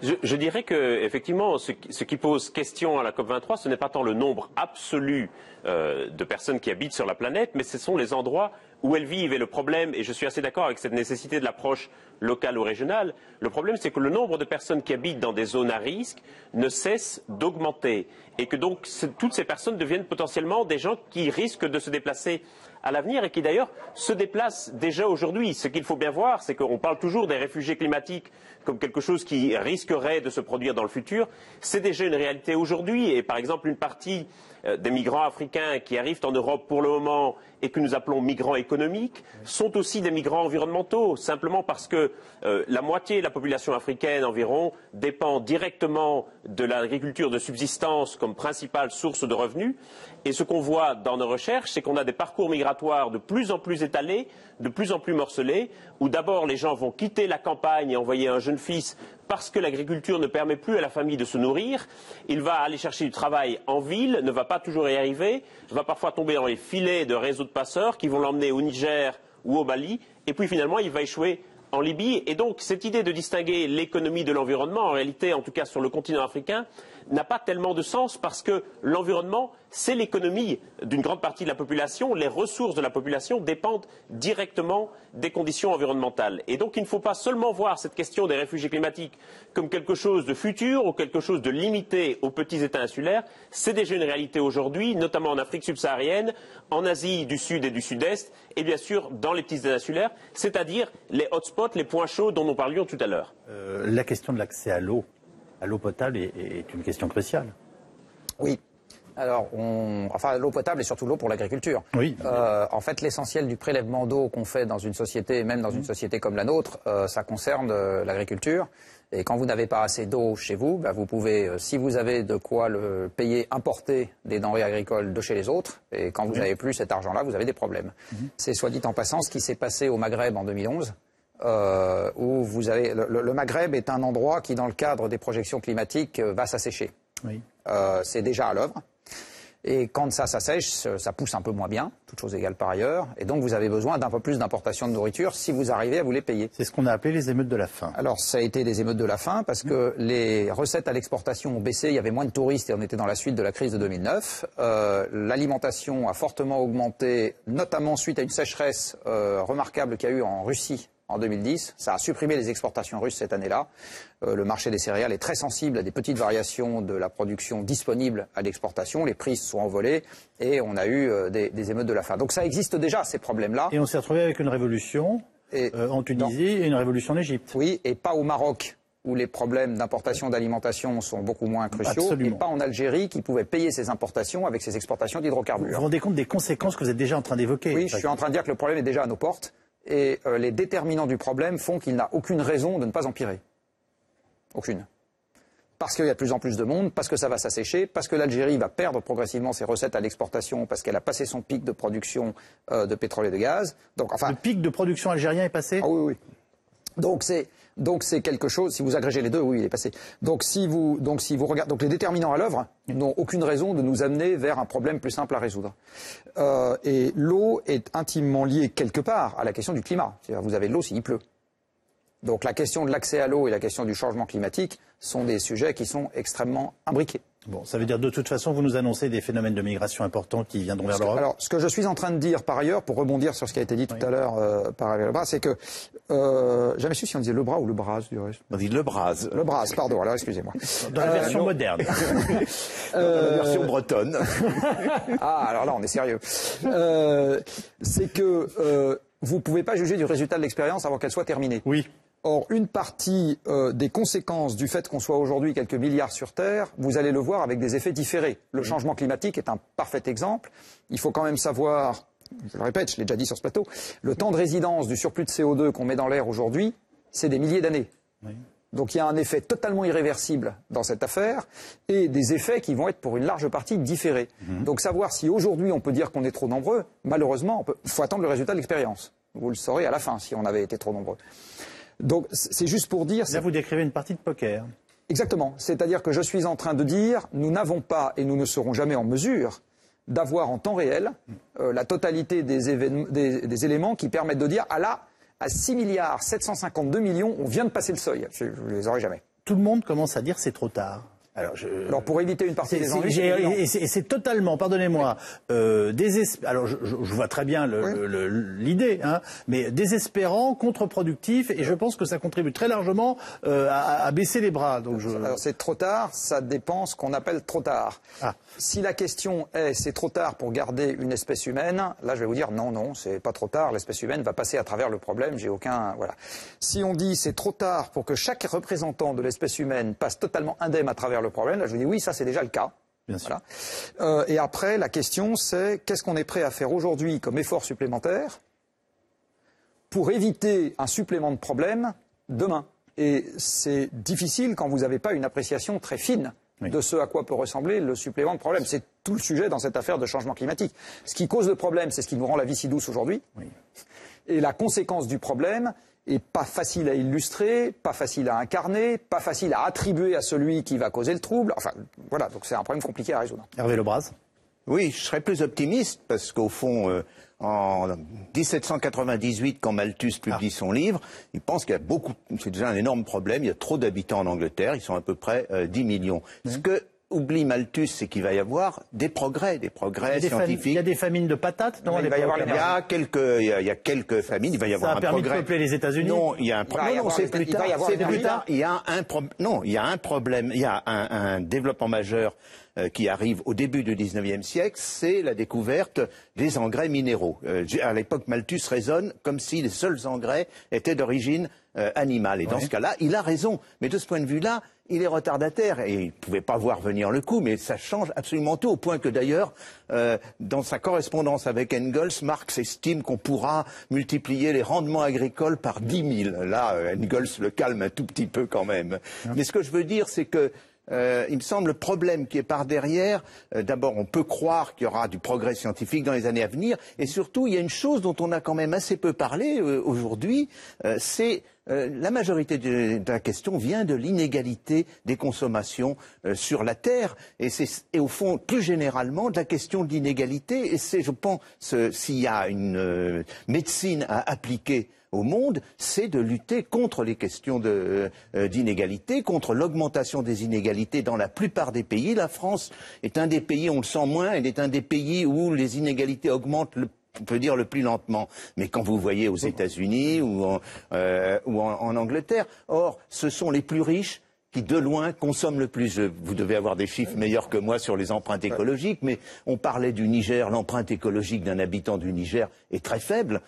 Je dirais que effectivement, ce qui pose question à la COP23, ce n'est pas tant le nombre absolu de personnes qui habitent sur la planète, mais ce sont les endroits où elles vivent. Et le problème, et je suis assez d'accord avec cette nécessité de l'approche locale ou régionale, le problème c'est que le nombre de personnes qui habitent dans des zones à risque ne cesse d'augmenter. Et que donc toutes ces personnes deviennent potentiellement des gens qui risquent de se déplacer à l'avenir et qui d'ailleurs se déplacent déjà aujourd'hui. Ce qu'il faut bien voir, c'est qu'on parle toujours des réfugiés climatiques comme quelque chose qui risquerait de se produire dans le futur. C'est déjà une réalité aujourd'hui et par exemple une partie des migrants africains qui arrivent en Europe pour le moment et que nous appelons migrants économiques sont aussi des migrants environnementaux, simplement parce que la moitié de la population africaine environ dépend directement de l'agriculture de subsistance comme principale source de revenus. Et ce qu'on voit dans nos recherches, c'est qu'on a des parcours migratoires de plus en plus étalés, de plus en plus morcelés, où d'abord les gens vont quitter la campagne et envoyer un jeune fils parce que l'agriculture ne permet plus à la famille de se nourrir. Il va aller chercher du travail en ville, ne va pas toujours y arriver, va parfois tomber dans les filets de réseaux de passeurs qui vont l'emmener au Niger ou au Mali, et puis finalement il va échouer en Libye. Et donc cette idée de distinguer l'économie de l'environnement, en réalité, en tout cas sur le continent africain, n'a pas tellement de sens parce que l'environnement, c'est l'économie d'une grande partie de la population. Les ressources de la population dépendent directement des conditions environnementales. Et donc il ne faut pas seulement voir cette question des réfugiés climatiques comme quelque chose de futur ou quelque chose de limité aux petits États insulaires. C'est déjà une réalité aujourd'hui, notamment en Afrique subsaharienne, en Asie du Sud et du Sud-Est, et bien sûr dans les petits États insulaires, c'est-à-dire les hotspots, les points chauds dont nous parlions tout à l'heure. La question de l'accès à l'eau potable est une question cruciale. Oui. Alors, enfin, l'eau potable et surtout l'eau pour l'agriculture. Oui. En fait, l'essentiel du prélèvement d'eau qu'on fait dans une société, même dans une société comme la nôtre, ça concerne l'agriculture. Et quand vous n'avez pas assez d'eau chez vous, bah, vous pouvez, si vous avez de quoi le payer, importer des denrées agricoles de chez les autres. Et quand vous n'avez plus cet argent-là, vous avez des problèmes. C'est soit dit en passant ce qui s'est passé au Maghreb en 2011. Où vous avez le Maghreb est un endroit qui, dans le cadre des projections climatiques, va s'assécher. Oui. C'est déjà à l'œuvre. Et quand ça s'assèche, ça pousse un peu moins bien, toutes choses égales par ailleurs. Et donc vous avez besoin d'un peu plus d'importation de nourriture si vous arrivez à vous les payer. C'est ce qu'on a appelé les émeutes de la faim. Alors ça a été des émeutes de la faim parce que les recettes à l'exportation ont baissé, il y avait moins de touristes et on était dans la suite de la crise de 2009. L'alimentation a fortement augmenté, notamment suite à une sécheresse remarquable qu'il y a eu en Russie en 2010. Ça a supprimé les exportations russes cette année-là. Le marché des céréales est très sensible à des petites variations de la production disponible à l'exportation. Les prix se sont envolés et on a eu des émeutes de la faim. Donc ça existe déjà, ces problèmes-là. Et on s'est retrouvé avec une révolution en Tunisie et une révolution en Égypte. Oui, et pas au Maroc, où les problèmes d'importation d'alimentation sont beaucoup moins cruciaux. Absolument. Et pas en Algérie, qui pouvait payer ses importations avec ses exportations d'hydrocarbures. Vous vous rendez compte des conséquences que vous êtes déjà en train d'évoquer? Oui, je suis en train de dire que le problème est déjà à nos portes. Et les déterminants du problème font qu'il n'a aucune raison de ne pas empirer. Aucune. Parce qu'il y a de plus en plus de monde, parce que ça va s'assécher, parce que l'Algérie va perdre progressivement ses recettes à l'exportation, parce qu'elle a passé son pic de production de pétrole et de gaz. Donc, enfin, le pic de production algérien est passé? Ah oui, oui. Donc c'est quelque chose, si vous agrégez les deux, oui, il est passé. Donc si vous regardez, donc les déterminants à l'œuvre n'ont aucune raison de nous amener vers un problème plus simple à résoudre. Et l'eau est intimement liée quelque part à la question du climat. C'est-à-dire, vous avez de l'eau s'il pleut. Donc la question de l'accès à l'eau et la question du changement climatique sont des sujets qui sont extrêmement imbriqués. Bon, ça veut dire de toute façon, vous nous annoncez des phénomènes de migration importants qui viendront vers l'Europe. Alors, ce que je suis en train de dire par ailleurs, pour rebondir sur ce qui a été dit tout à l'heure par Alain Lebras, c'est que jamais su si on disait le bras ou le bras du reste. On dit le bras. Le bras, pardon. Alors excusez-moi. Dans la version moderne. Dans la version bretonne. Ah, alors là, on est sérieux. C'est que vous pouvez pas juger du résultat de l'expérience avant qu'elle soit terminée. Oui. Or, une partie des conséquences du fait qu'on soit aujourd'hui quelques milliards sur Terre, vous allez le voir avec des effets différés. Le changement climatique est un parfait exemple. Il faut quand même savoir, je le répète, je l'ai déjà dit sur ce plateau, le temps de résidence du surplus de CO2 qu'on met dans l'air aujourd'hui, c'est des milliers d'années. Oui. Donc il y a un effet totalement irréversible dans cette affaire et des effets qui vont être pour une large partie différés. Donc savoir si aujourd'hui on peut dire qu'on est trop nombreux, malheureusement, il faut attendre le résultat de l'expérience. Vous le saurez à la fin si on avait été trop nombreux. Donc c'est juste pour dire... Là, vous décrivez une partie de poker. Exactement. C'est-à-dire que je suis en train de dire, nous n'avons pas et nous ne serons jamais en mesure d'avoir en temps réel la totalité des éléments qui permettent de dire, ah là, à 6 milliards 752 millions, on vient de passer le seuil. Je ne les aurai jamais. Tout le monde commence à dire c'est trop tard. Alors pour éviter une partie des ennuis... Et c'est totalement, pardonnez-moi, alors je vois très bien l'idée, hein, mais désespérant, contre-productif, et je pense que ça contribue très largement à baisser les bras. Donc Alors c'est trop tard, ça dépend ce qu'on appelle trop tard. Ah. Si la question est c'est trop tard pour garder une espèce humaine, là je vais vous dire non, c'est pas trop tard, l'espèce humaine va passer à travers le problème, j'ai aucun... Voilà. Si on dit c'est trop tard pour que chaque représentant de l'espèce humaine passe totalement indemne à travers le problème, là je vous dis oui, ça c'est déjà le cas. Bien sûr. Voilà. Et après, la question c'est qu'est-ce qu'on est prêt à faire aujourd'hui comme effort supplémentaire pour éviter un supplément de problème demain. Et c'est difficile quand vous n'avez pas une appréciation très fine de ce à quoi peut ressembler le supplément de problème. C'est tout le sujet dans cette affaire de changement climatique. Ce qui cause le problème, c'est ce qui nous rend la vie si douce aujourd'hui. Oui. Et la conséquence du problème est pas facile à illustrer, pas facile à incarner, pas facile à attribuer à celui qui va causer le trouble. Enfin, voilà, donc c'est un problème compliqué à résoudre. Hervé Lebras. Oui, je serais plus optimiste parce qu'au fond, en 1798, quand Malthus publie son livre, il pense qu'il y a c'est déjà un énorme problème, il y a trop d'habitants en Angleterre, ils sont à peu près 10 millions. Ce que oublie Malthus, c'est qu'il va y avoir des progrès scientifiques. Il y a des famines de patates, non? Il y a quelques famines, il va y avoir un progrès. Ça a permis de peupler les États-Unis? Non, il y a un problème. Non, c'est plus tard. Il y a un problème, il y a un développement majeur qui arrive au début du XIXe siècle, c'est la découverte des engrais minéraux. À l'époque, Malthus raisonne comme si les seuls engrais étaient d'origine animale. Et dans ce cas-là, il a raison. Mais de ce point de vue-là, il est retardataire et il ne pouvait pas voir venir le coup, mais ça change absolument tout, au point que d'ailleurs, dans sa correspondance avec Engels, Marx estime qu'on pourra multiplier les rendements agricoles par 10 000. Là, Engels le calme un tout petit peu quand même. Mais ce que je veux dire, c'est que il me semble le problème qui est par derrière, d'abord on peut croire qu'il y aura du progrès scientifique dans les années à venir, et surtout il y a une chose dont on a quand même assez peu parlé aujourd'hui, c'est la majorité de la question vient de l'inégalité des consommations sur la Terre, et au fond plus généralement de la question de l'inégalité, et c'est, je pense, s'il y a une médecine à appliquer au monde, c'est de lutter contre les questions d'inégalité, contre l'augmentation des inégalités dans la plupart des pays. La France est un des pays, on le sent moins, elle est un des pays où les inégalités augmentent on peut dire le plus lentement, mais quand vous voyez aux États-Unis ou en Angleterre, or ce sont les plus riches qui de loin consomment le plus. Vous devez avoir des chiffres meilleurs que moi sur les empreintes écologiques, mais on parlait du Niger, l'empreinte écologique d'un habitant du Niger est très faible,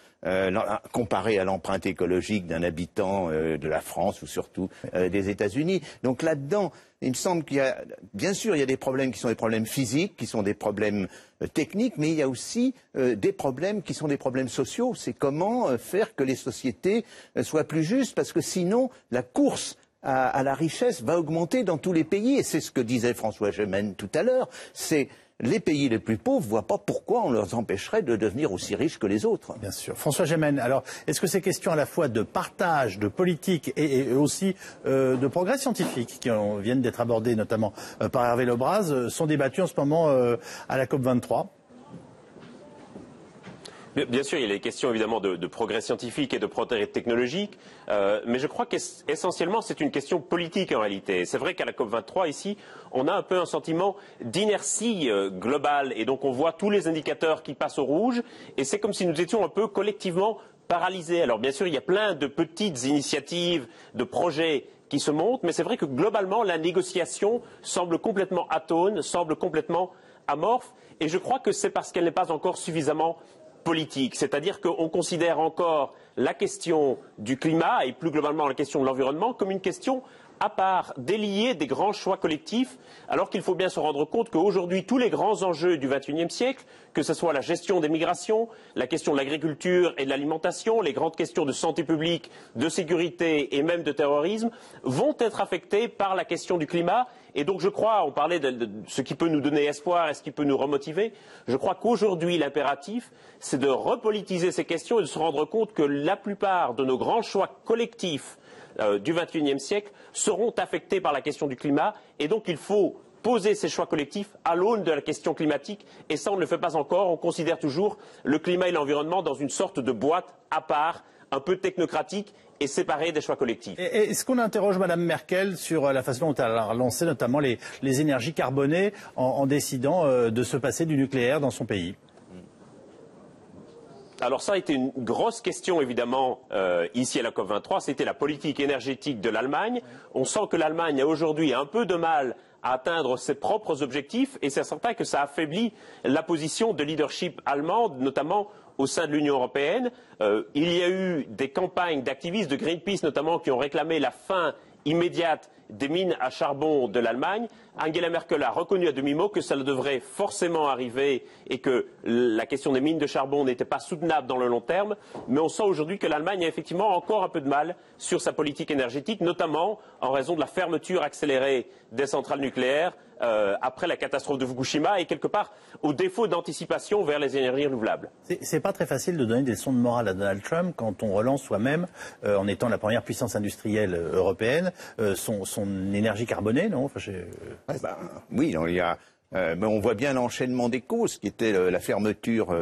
comparée à l'empreinte écologique d'un habitant de la France ou surtout des États-Unis. Donc là-dedans, il me semble qu'il y a, bien sûr, il y a des problèmes qui sont des problèmes physiques, qui sont des problèmes techniques, mais il y a aussi des problèmes qui sont des problèmes sociaux. C'est comment faire que les sociétés soient plus justes, parce que sinon, la course à la richesse va augmenter dans tous les pays, et c'est ce que disait François Gemène tout à l'heure, c'est les pays les plus pauvres ne voient pas pourquoi on leur empêcherait de devenir aussi riches que les autres. Bien sûr. François Gemène, alors est-ce que ces questions à la fois de partage, de politique et aussi de progrès scientifique qui viennent d'être abordées notamment par Hervé Lebras sont débattues en ce moment à la COP23 ? Bien sûr, il y a les questions évidemment de progrès scientifique et de progrès technologique, mais je crois qu'essentiellement c'est une question politique en réalité. C'est vrai qu'à la COP23 ici, on a un peu un sentiment d'inertie globale, et donc on voit tous les indicateurs qui passent au rouge, et c'est comme si nous étions un peu collectivement paralysés. Alors bien sûr, il y a plein de petites initiatives, de projets qui se montent, mais c'est vrai que globalement la négociation semble complètement atone, semble complètement amorphe, et je crois que c'est parce qu'elle n'est pas encore suffisamment politique, c'est-à-dire qu'on considère encore la question du climat et plus globalement la question de l'environnement comme une question à part, déliée des grands choix collectifs, alors qu'il faut bien se rendre compte qu'aujourd'hui, tous les grands enjeux du XXIe siècle, que ce soit la gestion des migrations, la question de l'agriculture et de l'alimentation, les grandes questions de santé publique, de sécurité et même de terrorisme, vont être affectés par la question du climat. Et donc je crois, on parlait de ce qui peut nous donner espoir et ce qui peut nous remotiver, je crois qu'aujourd'hui l'impératif, c'est de repolitiser ces questions et de se rendre compte que la plupart de nos grands choix collectifs du XXIe siècle seront affectés par la question du climat, et donc il faut poser ces choix collectifs à l'aune de la question climatique, et ça on ne le fait pas encore, on considère toujours le climat et l'environnement dans une sorte de boîte à part, un peu technocratique et séparée des choix collectifs. Est-ce qu'on interroge Mme Merkel sur la façon dont elle a lancé notamment les énergies carbonées en décidant de se passer du nucléaire dans son pays ? Alors ça a été une grosse question évidemment ici à la COP23, c'était la politique énergétique de l'Allemagne. On sent que l'Allemagne a aujourd'hui un peu de mal à atteindre ses propres objectifs, et c'est certain que ça affaiblit la position de leadership allemande, notamment au sein de l'Union européenne. Il y a eu des campagnes d'activistes de Greenpeace notamment qui ont réclamé la fin immédiate des mines à charbon de l'Allemagne. Angela Merkel a reconnu à demi-mot que cela devrait forcément arriver et que la question des mines de charbon n'était pas soutenable dans le long terme. Mais on sent aujourd'hui que l'Allemagne a effectivement encore un peu de mal sur sa politique énergétique, notamment en raison de la fermeture accélérée des centrales nucléaires après la catastrophe de Fukushima et quelque part au défaut d'anticipation vers les énergies renouvelables. C'est pas très facile de donner des leçons de morale à Donald Trump quand on relance soi-même, en étant la première puissance industrielle européenne, son énergie carbonée, non oui, il y a. Mais on voit bien l'enchaînement des causes, qui était la fermeture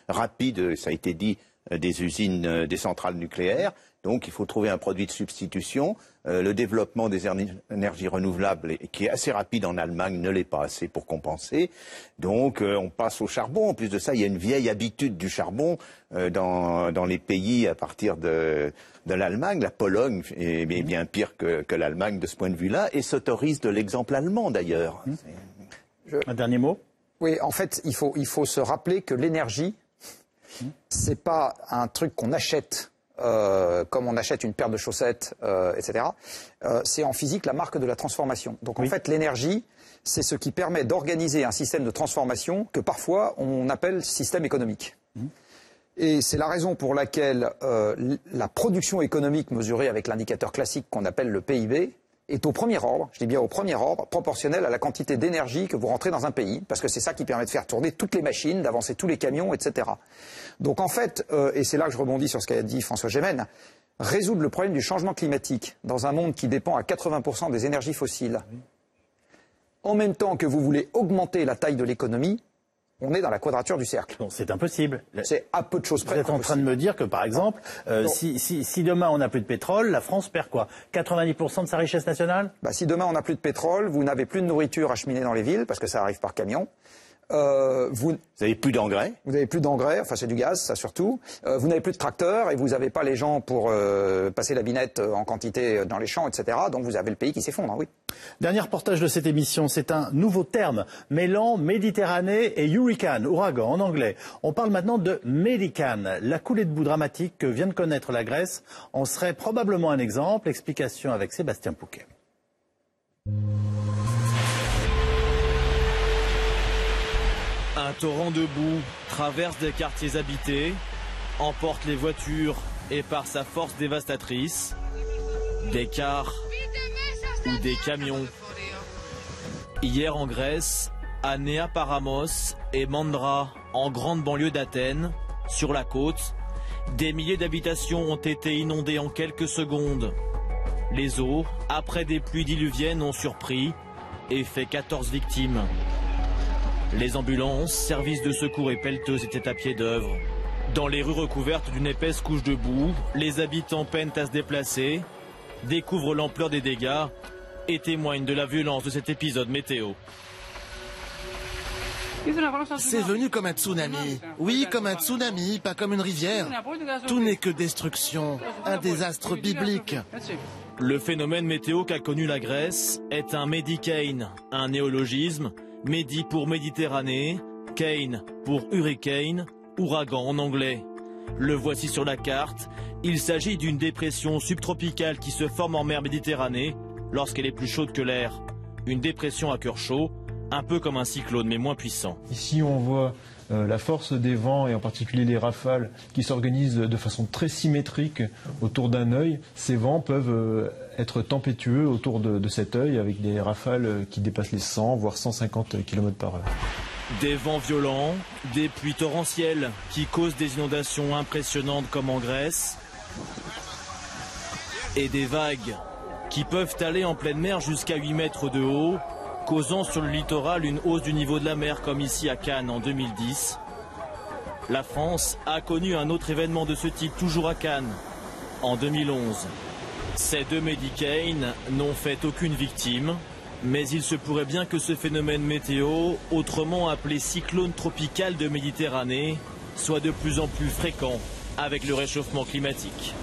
rapide, ça a été dit, des usines, des centrales nucléaires. Donc il faut trouver un produit de substitution. Le développement des énergies renouvelables, qui est assez rapide en Allemagne, ne l'est pas assez pour compenser. Donc on passe au charbon. En plus de ça, il y a une vieille habitude du charbon dans les pays à partir de l'Allemagne. La Pologne est bien pire que l'Allemagne de ce point de vue-là, et s'autorise de l'exemple allemand d'ailleurs. Un dernier mot? Oui, en fait, il faut se rappeler que l'énergie, c'est pas un truc qu'on achète comme on achète une paire de chaussettes, etc. C'est en physique la marque de la transformation. Donc en fait, l'énergie, c'est ce qui permet d'organiser un système de transformation que parfois on appelle système économique. Et c'est la raison pour laquelle la production économique mesurée avec l'indicateur classique qu'on appelle le PIB est au premier ordre, je dis bien au premier ordre, proportionnel à la quantité d'énergie que vous rentrez dans un pays, parce que c'est ça qui permet de faire tourner toutes les machines, d'avancer tous les camions, etc. Donc en fait, et c'est là que je rebondis sur ce qu'a dit François Gémen, résoudre le problème du changement climatique dans un monde qui dépend à 80% des énergies fossiles, en même temps que vous voulez augmenter la taille de l'économie, on est dans la quadrature du cercle. Bon, c'est impossible. C'est à peu de choses près. Vous êtes en train de me dire que, par exemple, si demain on n'a plus de pétrole, la France perd quoi? 90% de sa richesse nationale? Si demain on n'a plus de pétrole, vous n'avez plus de nourriture acheminée dans les villes, parce que ça arrive par camion. Vous n'avez plus d'engrais? Vous n'avez plus d'engrais, enfin c'est du gaz, ça surtout. Vous n'avez plus de tracteurs et vous n'avez pas les gens pour passer la binette en quantité dans les champs, etc. Donc vous avez le pays qui s'effondre, oui. Dernier reportage de cette émission, c'est un nouveau terme, mêlant Méditerranée et hurricane, ouragan en anglais. On parle maintenant de Medicane. La coulée de boue dramatique que vient de connaître la Grèce en serait probablement un exemple. Explication avec Sébastien Pouquet. Un torrent de boue traverse des quartiers habités, emporte les voitures et par sa force dévastatrice, des cars ou des camions. Hier en Grèce, à Nea Paramos et Mandra, en grande banlieue d'Athènes, sur la côte, des milliers d'habitations ont été inondées en quelques secondes. Les eaux, après des pluies diluviennes, ont surpris et fait 14 victimes. Les ambulances, services de secours et pelleteuses étaient à pied d'œuvre. Dans les rues recouvertes d'une épaisse couche de boue, les habitants peinent à se déplacer, découvrent l'ampleur des dégâts et témoignent de la violence de cet épisode météo. C'est venu comme un tsunami. Oui, comme un tsunami, pas comme une rivière. Tout n'est que destruction, un désastre biblique. Le phénomène météo qu'a connu la Grèce est un Medicane, un néologisme. Medi pour Méditerranée, Kane pour hurricane, ouragan en anglais. Le voici sur la carte. Il s'agit d'une dépression subtropicale qui se forme en mer Méditerranée lorsqu'elle est plus chaude que l'air. Une dépression à cœur chaud, un peu comme un cyclone mais moins puissant. Ici on voit la force des vents et en particulier les rafales qui s'organisent de façon très symétrique autour d'un œil. Ces vents peuvent être tempétueux autour de cet œil avec des rafales qui dépassent les 100 voire 150 km/h. Des vents violents, des pluies torrentielles qui causent des inondations impressionnantes comme en Grèce et des vagues qui peuvent aller en pleine mer jusqu'à 8 mètres de haut, causant sur le littoral une hausse du niveau de la mer comme ici à Cannes en 2010. La France a connu un autre événement de ce type toujours à Cannes en 2011. Ces deux Medicane n'ont fait aucune victime, mais il se pourrait bien que ce phénomène météo, autrement appelé cyclone tropical de Méditerranée, soit de plus en plus fréquent avec le réchauffement climatique.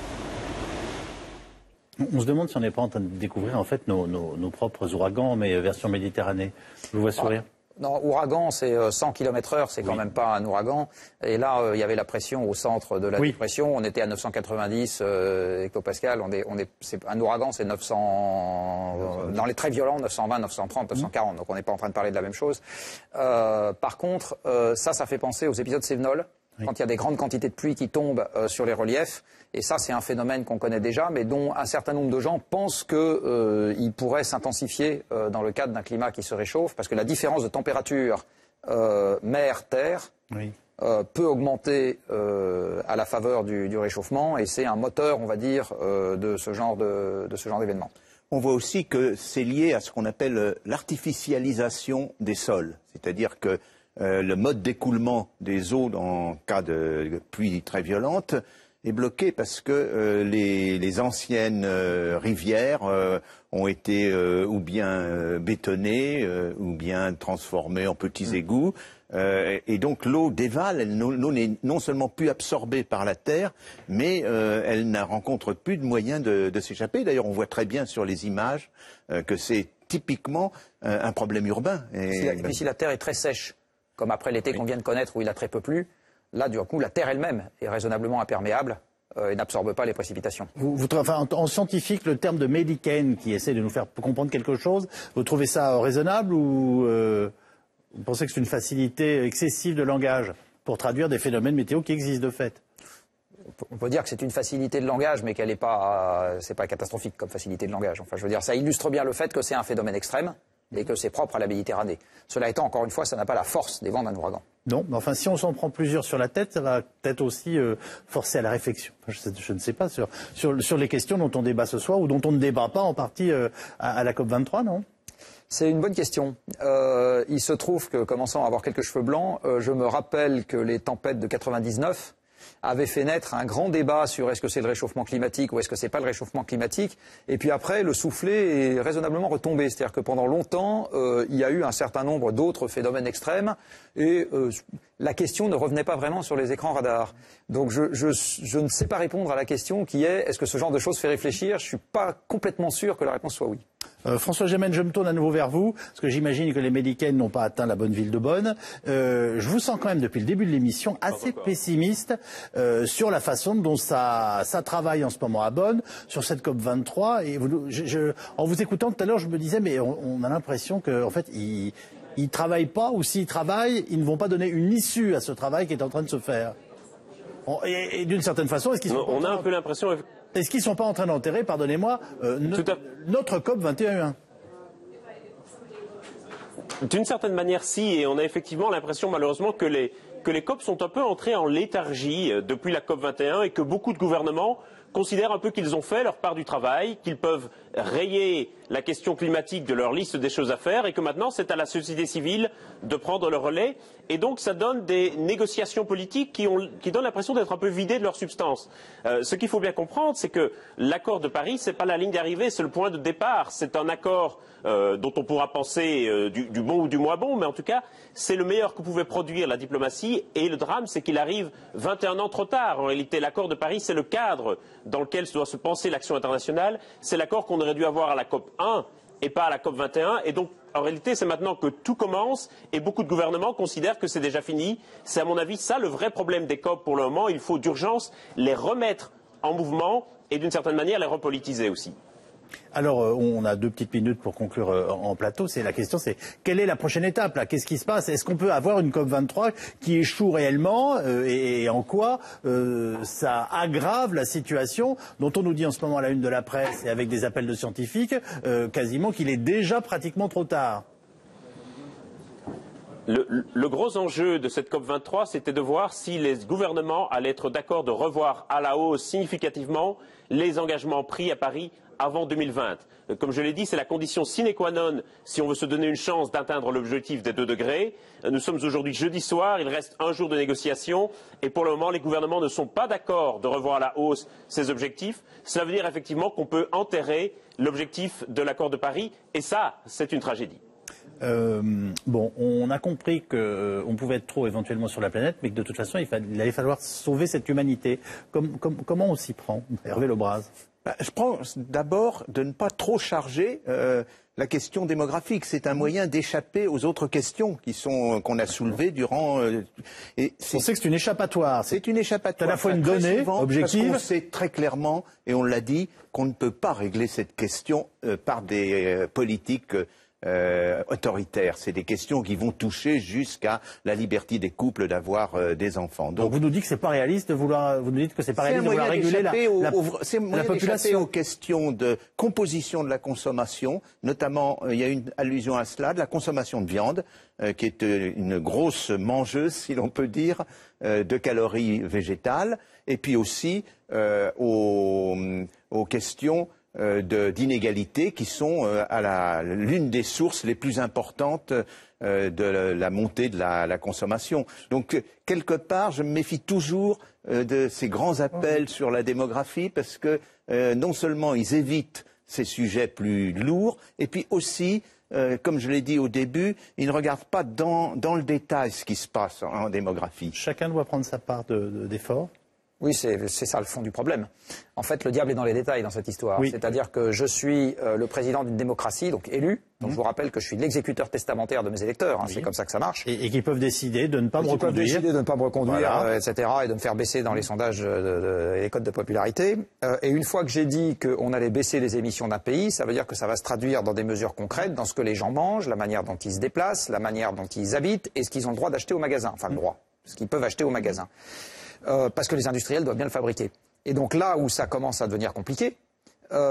On se demande si on n'est pas en train de découvrir en fait nos propres ouragans, mais version Méditerranée. Je vous vois sourire. Non, ouragan, c'est 100 km/h, c'est quand même pas un ouragan. Et là, il y avait la pression au centre de la dépression. On était à 990 hectopascal. C'est un ouragan, c'est 900. Dans les très violents, 920, 930, 940. Donc on n'est pas en train de parler de la même chose. Par contre, ça fait penser aux épisodes Cévenol. Quand il y a des grandes quantités de pluie qui tombent sur les reliefs, et ça c'est un phénomène qu'on connaît déjà, mais dont un certain nombre de gens pensent qu'il pourrait s'intensifier dans le cadre d'un climat qui se réchauffe, parce que la différence de température mer-terre peut augmenter à la faveur du réchauffement, et c'est un moteur, on va dire, de ce genre d'événement. On voit aussi que c'est lié à ce qu'on appelle l'artificialisation des sols, c'est-à-dire que le mode d'écoulement des eaux en cas de pluie très violente est bloqué parce que les anciennes rivières ont été ou bien bétonnées ou bien transformées en petits égouts. Et donc l'eau dévale, l'eau n'est non seulement plus absorbée par la terre, mais elle ne rencontre plus de moyens de s'échapper. D'ailleurs, on voit très bien sur les images que c'est typiquement un problème urbain. Et puis si la terre est très sèche, comme après l'été qu'on vient de connaître où il a très peu plu, là, du coup, la terre elle-même est raisonnablement imperméable et n'absorbe pas les précipitations. En scientifique, le terme de médicène qui essaie de nous faire comprendre quelque chose, vous trouvez ça raisonnable ou vous pensez que c'est une facilité excessive de langage pour traduire des phénomènes météo qui existent de fait? On peut dire que c'est une facilité de langage, mais qu'elle n'est pas, c'est pas catastrophique comme facilité de langage. Enfin, je veux dire, ça illustre bien le fait que c'est un phénomène extrême et que c'est propre à la Méditerranée. Cela étant, encore une fois, ça n'a pas la force des vents d'un ouragan. Non, mais enfin, si on s'en prend plusieurs sur la tête, ça va peut-être aussi forcer à la réflexion. Je ne sais pas, sur les questions dont on débat ce soir ou dont on ne débat pas en partie à la COP23, non? C'est une bonne question. Il se trouve que, commençant à avoir quelques cheveux blancs, je me rappelle que les tempêtes de 99 avait fait naître un grand débat sur est-ce que c'est le réchauffement climatique ou est-ce que c'est pas le réchauffement climatique. Et puis après, le soufflet est raisonnablement retombé. C'est-à-dire que pendant longtemps, il y a eu un certain nombre d'autres phénomènes extrêmes et la question ne revenait pas vraiment sur les écrans radars. Donc je ne sais pas répondre à la question qui est ce que ce genre de choses fait réfléchir. Je suis pas complètement sûr que la réponse soit oui. François Gemène, je me tourne à nouveau vers vous, parce que j'imagine que les Médicènes n'ont pas atteint la bonne ville de Bonn. Je vous sens quand même, depuis le début de l'émission, assez pessimiste sur la façon dont ça travaille en ce moment à Bonn, sur cette COP23. Et en vous écoutant tout à l'heure, je me disais, mais on a l'impression qu'en fait, ils travaillent pas, ou s'ils travaillent, ils ne vont pas donner une issue à ce travail qui est en train de se faire. Et d'une certaine façon, est-ce qu'ils sont on a un peu l'impression... Est-ce qu'ils ne sont pas en train d'enterrer, pardonnez-moi, notre COP 21 ? D'une certaine manière, si, et on a effectivement l'impression, malheureusement, que les COP sont un peu entrés en léthargie depuis la COP 21 et que beaucoup de gouvernements considèrent un peu qu'ils ont fait leur part du travail, qu'ils peuvent rayer la question climatique de leur liste des choses à faire et que maintenant c'est à la société civile de prendre le relais. Et donc ça donne des négociations politiques qui donnent l'impression d'être un peu vidées de leur substance. Ce qu'il faut bien comprendre, c'est que l'accord de Paris, c'est pas la ligne d'arrivée, c'est le point de départ. C'est un accord dont on pourra penser du bon ou du moins bon, mais en tout cas, c'est le meilleur que pouvait produire la diplomatie. Et le drame, c'est qu'il arrive 21 ans trop tard. En réalité, l'accord de Paris, c'est le cadre dans lequel doit se penser l'action internationale. C'est l'accord qu'on aurait dû avoir à la COP 1 et pas à la COP 21. Et donc, en réalité, c'est maintenant que tout commence et beaucoup de gouvernements considèrent que c'est déjà fini. C'est à mon avis ça le vrai problème des COP pour le moment. Il faut d'urgence les remettre en mouvement et d'une certaine manière les repolitiser aussi. Alors, on a 2 petites minutes pour conclure en plateau. La question, c'est quelle est la prochaine étape là? Qu'est-ce qui se passe? Est-ce qu'on peut avoir une COP23 qui échoue réellement et en quoi ça aggrave la situation dont on nous dit en ce moment à la une de la presse et avec des appels de scientifiques quasiment qu'il est déjà pratiquement trop tard? Le gros enjeu de cette COP23, c'était de voir si les gouvernements allaient être d'accord de revoir à la hausse significativement les engagements pris à Paris avant 2020. Comme je l'ai dit, c'est la condition sine qua non si on veut se donner une chance d'atteindre l'objectif des 2 degrés. Nous sommes aujourd'hui jeudi soir, il reste un jour de négociation et pour le moment, les gouvernements ne sont pas d'accord de revoir à la hausse ces objectifs. Cela veut dire effectivement qu'on peut enterrer l'objectif de l'accord de Paris et ça, c'est une tragédie. Bon, on a compris qu'on pouvait être trop éventuellement sur la planète, mais que de toute façon, il allait falloir sauver cette humanité. Comment on s'y prend, Hervé Lebras? Je pense d'abord de ne pas trop charger la question démographique. C'est un moyen d'échapper aux autres questions qu'on a soulevées durant... on sait que c'est une échappatoire. C'est une échappatoire. C'est à la fois une donnée objective. Parce qu'on sait très clairement, et on l'a dit, qu'on ne peut pas régler cette question par des politiques autoritaires. C'est des questions qui vont toucher jusqu'à la liberté des couples d'avoir des enfants. Donc vous nous dites que c'est pas réaliste de vouloir, vous nous dites que c'est pas réaliste de vouloir réguler la population. Aux questions de composition de la consommation, notamment il y a une allusion à cela, de la consommation de viande, qui est une grosse mangeuse, si l'on peut dire, de calories végétales, et puis aussi aux questions d'inégalités qui sont l'une des sources les plus importantes de la montée de la consommation. Donc, quelque part, je me méfie toujours de ces grands appels sur la démographie parce que non seulement ils évitent ces sujets plus lourds, et puis aussi, comme je l'ai dit au début, ils ne regardent pas dans le détail ce qui se passe en démographie. Chacun doit prendre sa part d'effort. Oui, c'est ça le fond du problème. En fait, le diable est dans les détails dans cette histoire. Oui. C'est-à-dire que je suis le président d'une démocratie, donc élu. Donc je vous rappelle que je suis l'exécuteur testamentaire de mes électeurs. Hein, oui. C'est comme ça que ça marche. Et qui peuvent décider de ne pas me reconduire. Ils peuvent décider de ne pas me reconduire, voilà. Etc. Et de me faire baisser dans les sondages et les codes de popularité. Et une fois que j'ai dit qu'on allait baisser les émissions d'un pays, ça veut dire que ça va se traduire dans des mesures concrètes, dans ce que les gens mangent, la manière dont ils se déplacent, la manière dont ils habitent et ce qu'ils ont le droit d'acheter au magasin. Enfin, le droit. Ce qu'ils peuvent acheter au magasin. Parce que les industriels doivent bien le fabriquer. Et donc là où ça commence à devenir compliqué,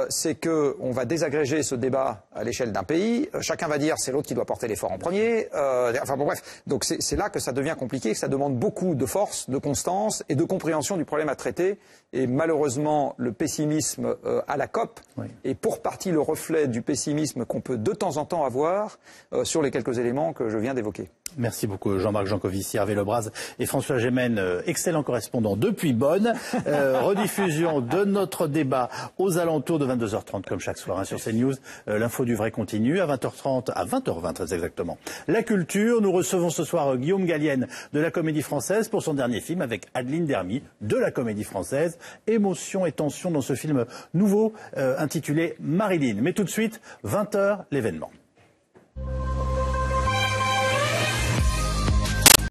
c'est qu'on va désagréger ce débat à l'échelle d'un pays. Chacun va dire c'est l'autre qui doit porter l'effort en premier. Enfin bon bref, donc c'est là que ça devient compliqué, que ça demande beaucoup de force, de constance et de compréhension du problème à traiter. Et malheureusement, le pessimisme à la COP est pour partie le reflet du pessimisme qu'on peut de temps en temps avoir sur les quelques éléments que je viens d'évoquer. Merci beaucoup Jean-Marc Jancovici, Hervé Lebras et François Gémen, excellents correspondants depuis Bonn. Rediffusion de notre débat aux alentours de 22h30 comme chaque soir sur CNews. L'info du vrai continue à 20h30, à 20h20 très exactement. La culture, nous recevons ce soir Guillaume Gallienne de la Comédie Française pour son dernier film avec Adeline Dermy de la Comédie Française. Émotion et tension dans ce film nouveau intitulé Marilyn. Mais tout de suite, 20h, l'événement.